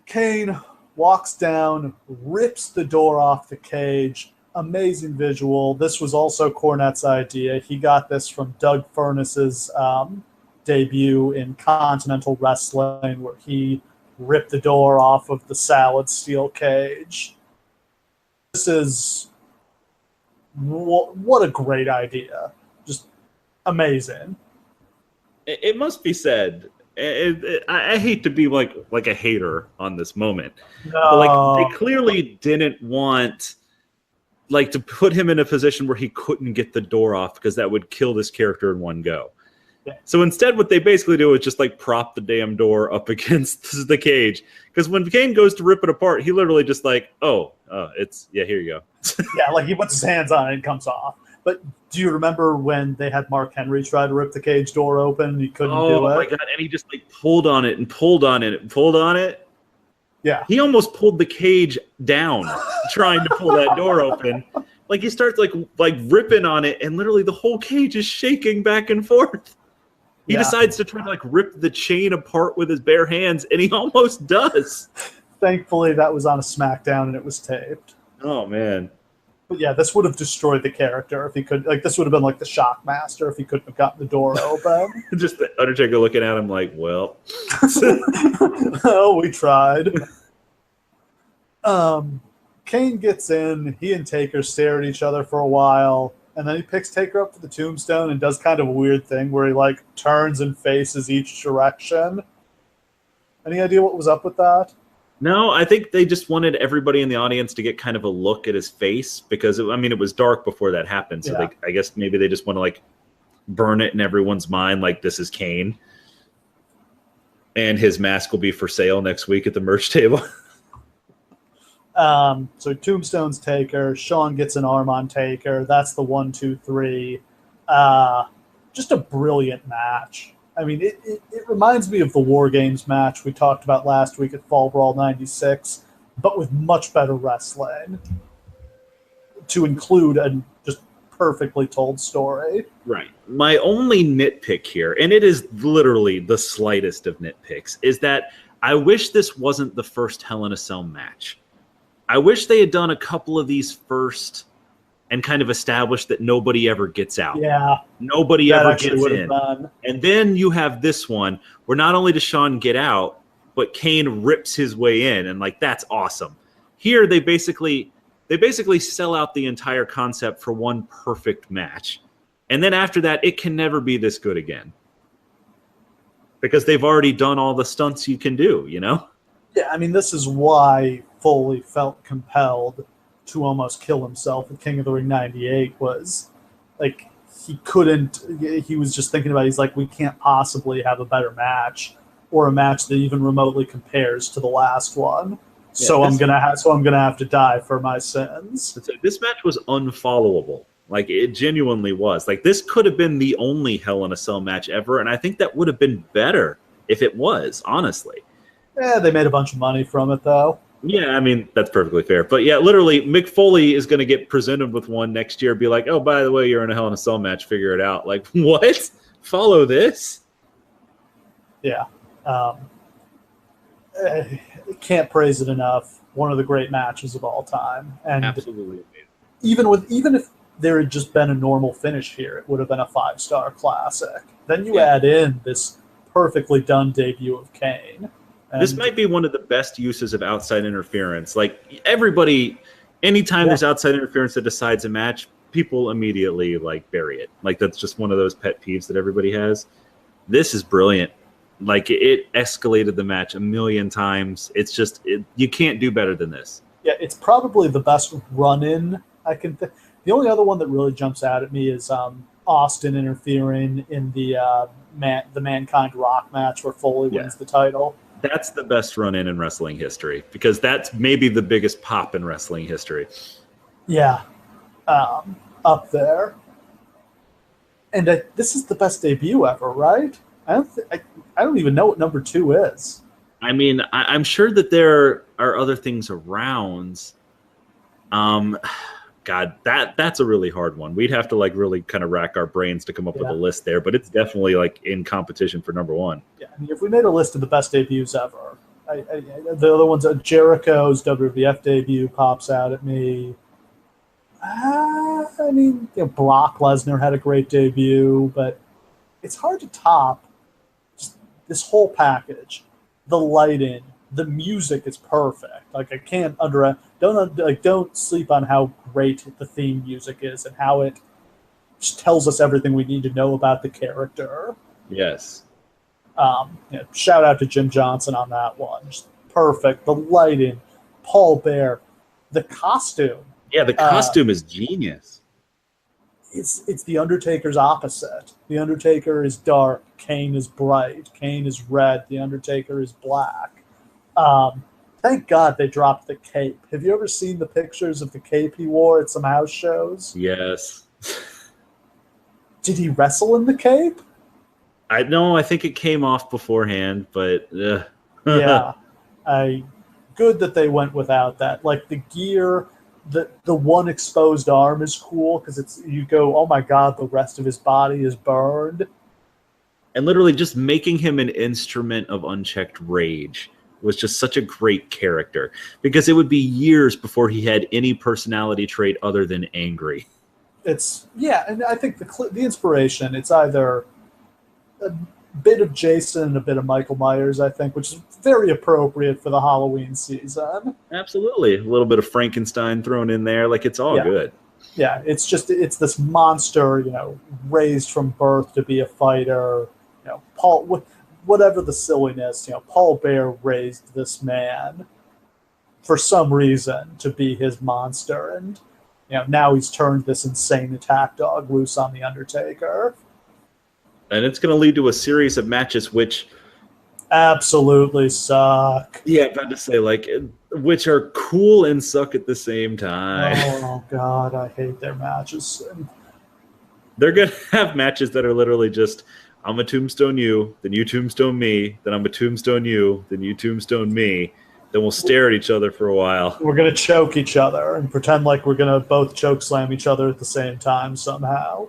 Kane walks down, rips the door off the cage. Amazing visual. This was also Cornette's idea. He got this from Doug Furness's debut in Continental Wrestling, where he ripped the door off of the Salad steel cage. This is what a great idea. Just amazing. It must be said. I hate to be like a hater on this moment. No. But they clearly didn't want to put him in a position where he couldn't get the door off, because that would kill this character in one go. Yeah. So instead, what they basically do is just prop the damn door up against the cage. Because when Kane goes to rip it apart, he literally just here you go. Yeah, he puts his hands on it and comes off. But do you remember when they had Mark Henry try to rip the cage door open and he couldn't do it? Oh my god! And he just pulled on it and pulled on it and pulled on it. Yeah, he almost pulled the cage down trying to pull that door open. He starts ripping on it, and literally the whole cage is shaking back and forth. He decides to try to rip the chain apart with his bare hands, and he almost does. Thankfully, that was on a SmackDown and it was taped. Oh man. But yeah, this would have destroyed the character if he could. This would have been like the Shockmaster if he couldn't have gotten the door open. Just the Undertaker looking at him well. Oh, we tried. Kane gets in. He and Taker stare at each other for a while, and then he picks Taker up to the tombstone and does kind of a weird thing where he turns and faces each direction. Any idea what was up with that? No, I think they just wanted everybody in the audience to get kind of a look at his face, because it was dark before that happened. So I guess maybe they just want to burn it in everyone's mind this is Kane. And his mask will be for sale next week at the merch table. So Tombstone's Taker. Shawn gets an arm on Taker. That's the 1, 2, 3. Just a brilliant match. It reminds me of the War Games match we talked about last week at Fall Brawl 96, but with much better wrestling, to include a just perfectly told story. Right. My only nitpick here, and it is literally the slightest of nitpicks, is that I wish this wasn't the first Hell in a Cell match. I wish they had done a couple of these first and kind of established that nobody ever gets out. Yeah. Nobody ever gets in. And then you have this one where not only does Shawn get out, but Kane rips his way in, and that's awesome. Here they basically sell out the entire concept for one perfect match. And then after that, it can never be this good again. Because they've already done all the stunts you can do, Yeah, this is why Foley felt compelled to almost kill himself at King of the Ring 98 was he couldn't. He was just thinking about. He's we can't possibly have a better match or a match that even remotely compares to the last one. Yeah, so I'm gonna have to die for my sins. This match was unfollowable. It genuinely was. This could have been the only Hell in a Cell match ever, and I think that would have been better if it was. Honestly. Yeah, they made a bunch of money from it though. Yeah, that's perfectly fair. But yeah, literally, Mick Foley is going to get presented with one next year. Be like, oh, by the way, you're in a Hell in a Cell match. Figure it out. What? Follow this? Yeah. Can't praise it enough. one of the great matches of all time. And Absolutely amazing. even if there had just been a normal finish here, it would have been a 5-star classic. Then you add in this perfectly done debut of Kane. This might be one of the best uses of outside interference. Like, everybody, anytime there's outside interference that decides a match, people immediately like bury it. Like, that's just one of those pet peeves that everybody has. This is brilliant. Like, it escalated the match a million times. It's just, you can't do better than this. Yeah, it's probably the best run-in I can think. The only other one that really jumps out at me is Austin interfering in the Mankind Rock match where Foley wins the title. That's the best run-in wrestling history, because that's maybe the biggest pop in wrestling history. Yeah, up there. And this is the best debut ever, right? I don't even know what number 2 is. I mean, I'm sure that there are other things around. God, that's a really hard one. We'd have to like really kind of rack our brains to come up with a list there, but it's definitely like in competition for number 1. Yeah, I mean, if we made a list of the best debuts ever, the other ones, Jericho's WWF debut pops out at me. I mean, Brock Lesnar had a great debut, but it's hard to top just this whole package. The lighting, the music is perfect. Like, I can't don't sleep on how great the theme music is and how it just tells us everything we need to know about the character. Yes. Shout out to Jim Johnson on that one. Just perfect. The lighting, Paul Bear, the costume. Yeah, the costume is genius. It's the Undertaker's opposite. The Undertaker is dark. Kane is bright. Kane is red. The Undertaker is black. Thank God they dropped the cape. Have you ever seen the pictures of the cape he wore at some house shows? Yes. Did he wrestle in the cape? I think it came off beforehand, but yeah. Good that they went without that. Like, the gear, the one exposed arm is cool because you go, oh my God, the rest of his body is burned. And literally just making him an instrument of unchecked rage was just such a great character, because it would be years before he had any personality trait other than angry. And I think the inspiration, it's either a bit of Jason and a bit of Michael Myers, I think, which is very appropriate for the Halloween season. Absolutely. A little bit of Frankenstein thrown in there. Like, it's all good. Yeah, it's this monster, raised from birth to be a fighter. Paul, whatever the silliness, Paul Bear raised this man for some reason to be his monster, and now he's turned this insane attack dog loose on the Undertaker. And it's going to lead to a series of matches which absolutely suck. Yeah, I'm about to say, like, which are cool and suck at the same time. Oh God, I hate their matches. They're going to have matches that are literally just, I'm a tombstone you, then you tombstone me, then I'm a tombstone you, then you tombstone me. Then we'll stare at each other for a while. We're going to choke each other and pretend like we're going to both choke slam each other at the same time somehow.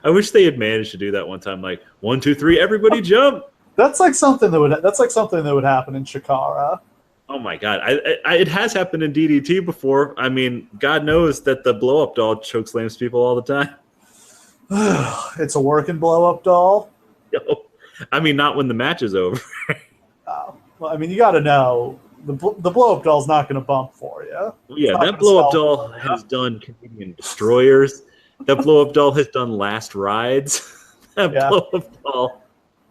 I wish they had managed to do that one time. Like, 1, 2, 3, everybody jump. That's like something that would happen in Chikara. Oh my God. It has happened in DDT before. I mean, God knows that the blow up doll choke slams people all the time. It's a working blow-up doll? I mean, not when the match is over. Oh. Well, I mean, you got to know, the blow-up doll's not going to bump for you. Yeah, that blow-up doll has done Canadian Destroyers. That blow-up doll has done Last Rides. That blow-up doll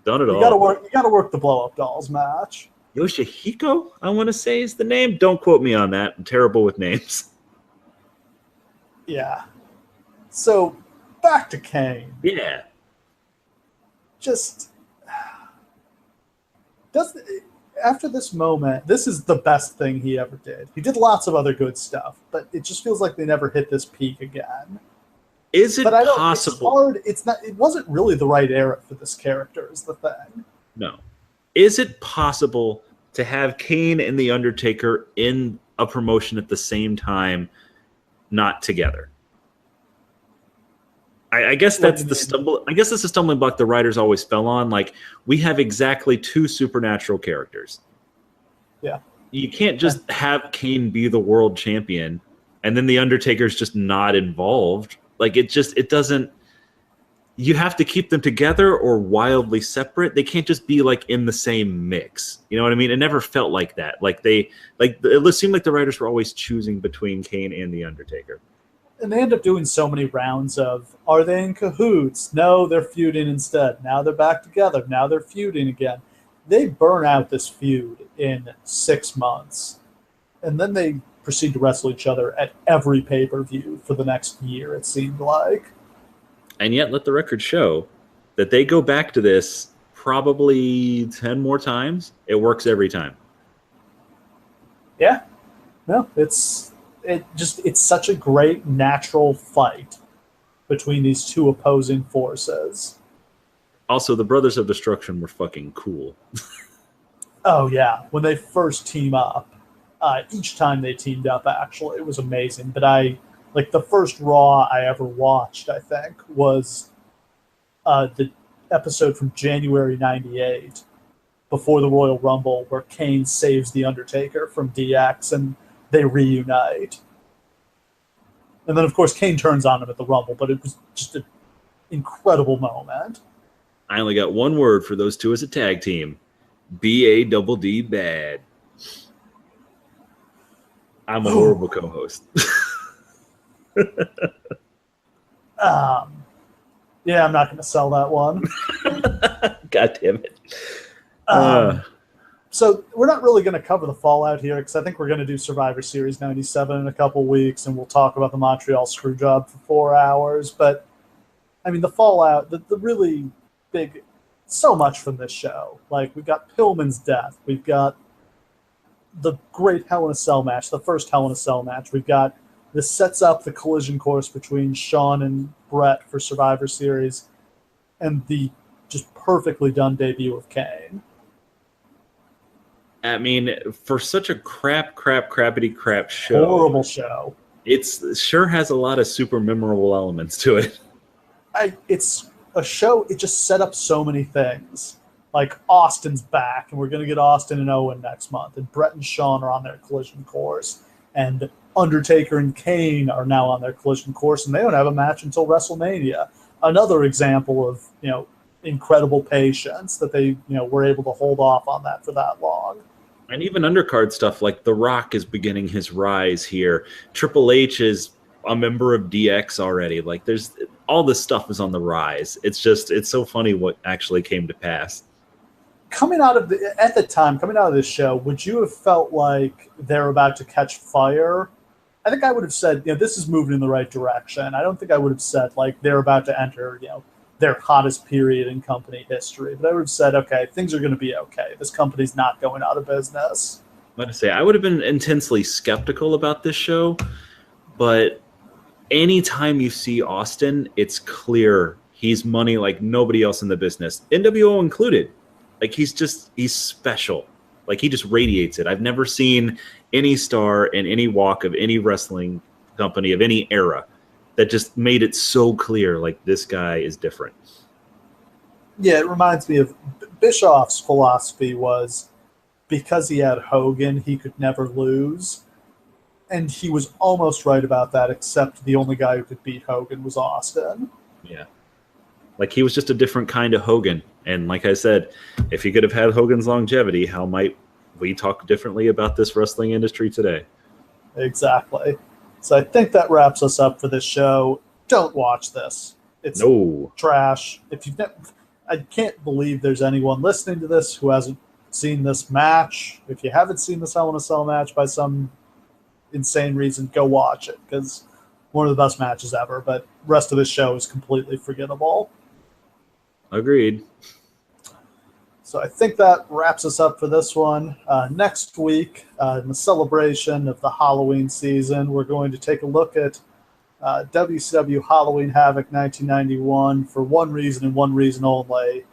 done it all. You got to work the blow-up dolls match. Yoshihiko, I want to say, is the name. Don't quote me on that. I'm terrible with names. Yeah. So, back to Kane. Yeah. Just after this moment, this is the best thing he ever did. He did lots of other good stuff, but it just feels like they never hit this peak again. Is it possible? It's hard. It's not. It wasn't really the right era for this character, is the thing. No. Is it possible to have Kane and The Undertaker in a promotion at the same time, not together? I guess that's the stumbling block the writers always fell on. Like, we have exactly 2 supernatural characters. Yeah. You can't just have Kane be the world champion and then the Undertaker's just not involved. Like it doesn't. You have to keep them together or wildly separate. They can't just be like in the same mix. You know what I mean? It never felt like that. It seemed like the writers were always choosing between Kane and the Undertaker. And they end up doing so many rounds of, are they in cahoots? No, they're feuding instead. Now they're back together. Now they're feuding again. They burn out this feud in 6 months. And then they proceed to wrestle each other at every pay-per-view for the next year, it seemed like. And yet, let the record show that they go back to this probably 10 more times. It works every time. Yeah. No, it's such a great natural fight between these two opposing forces. Also, the Brothers of Destruction were fucking cool. Oh, yeah. When they first team up, each time they teamed up, actually, it was amazing. But the first Raw I ever watched, I think, was the episode from January 98, before the Royal Rumble, where Kane saves The Undertaker from DX and they reunite. And then, of course, Kane turns on him at the Rumble, but it was just an incredible moment. I only got one word for those two as a tag team. B-A-double-D bad. I'm a horrible co-host. Yeah, I'm not going to sell that one. God damn it. So we're not really going to cover the fallout here because I think we're going to do Survivor Series 97 in a couple weeks, and we'll talk about the Montreal Screwjob for 4 hours. But, I mean, the fallout, the really big, so much from this show. Like, we've got Pillman's death. We've got the great Hell in a Cell match, the first Hell in a Cell match. We've got this sets up the collision course between Shawn and Bret for Survivor Series, and the just perfectly done debut of Kane. I mean, for such a crappity crap show. Horrible show. It sure has a lot of super memorable elements to it. It's a show, it just set up so many things. Like, Austin's back, and we're going to get Austin and Owen next month, and Bret and Shawn are on their collision course, and Undertaker and Kane are now on their collision course, and they don't have a match until WrestleMania. Another example of, incredible patience that they, were able to hold off on that for that long. And even undercard stuff, like The Rock is beginning his rise here. Triple H is a member of DX already. Like, there's all this stuff is on the rise. It's so funny what actually came to pass. Coming out of this show, would you have felt like they're about to catch fire? I think I would have said, this is moving in the right direction. I don't think I would have said, like, they're about to enter, their hottest period in company history. But I would have said, okay, things are going to be okay. This company's not going out of business. I would have been intensely skeptical about this show, but anytime you see Austin, it's clear he's money like nobody else in the business, NWO included. Like, he's special. Like, he just radiates it. I've never seen any star in any walk of any wrestling company of any era that just made it so clear, like, this guy is different. Yeah, it reminds me of Bischoff's philosophy was because he had Hogan, he could never lose. And he was almost right about that, except the only guy who could beat Hogan was Austin. Yeah. Like, he was just a different kind of Hogan. And like I said, if he could have had Hogan's longevity, how might we talk differently about this wrestling industry today? Exactly. So I think that wraps us up for this show. Don't watch this. It's trash. I can't believe there's anyone listening to this who hasn't seen this match. If you haven't seen this Hell in a Cell match by some insane reason, go watch it, because one of the best matches ever. But the rest of this show is completely forgettable. Agreed. So I think that wraps us up for this one. Next week, in the celebration of the Halloween season, we're going to take a look at WCW Halloween Havoc 1991 for one reason and one reason only,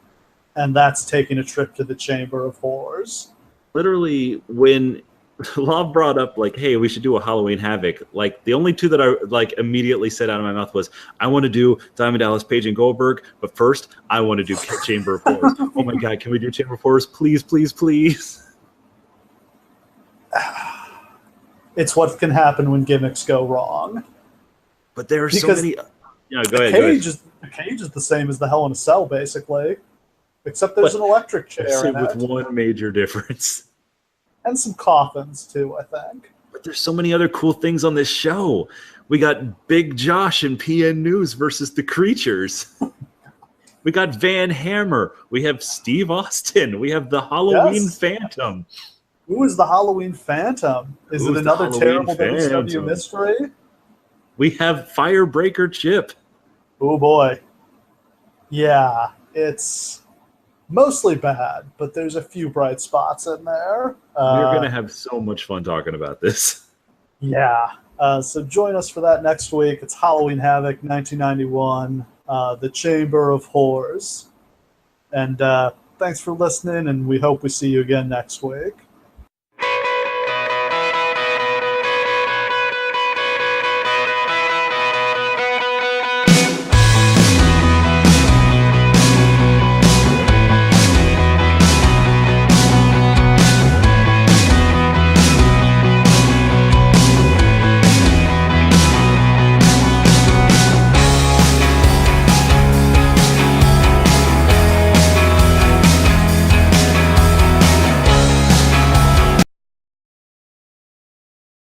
and that's taking a trip to the Chamber of Horrors. Literally, when Law brought up, like, hey, we should do a Halloween Havoc, like, the only two that I, like, immediately said out of my mouth was, I want to do Diamond Dallas Page and Goldberg, but first, I want to do Chamber of Horrors. Oh my God, can we do Chamber of Horrors? Please, please, please. It's what can happen when gimmicks go wrong. But there are so Because many. Yeah, go ahead. The cage is the same as the Hell in a Cell, basically, except there's an electric chair in with it, one major difference. and some coffins too, I think. But there's so many other cool things on this show. We got Big Josh and PN News versus the Creatures. We got Van Hammer. We have Steve Austin. We have the Halloween Phantom. Who is the Halloween Phantom? Is it another terrible WCW mystery? We have Firebreaker Chip. Oh boy. Yeah, it's mostly bad, but there's a few bright spots in there. We're going to have so much fun talking about this. Yeah. So join us for that next week. It's Halloween Havoc 1991, The Chamber of Horrors. And thanks for listening, and we hope we see you again next week.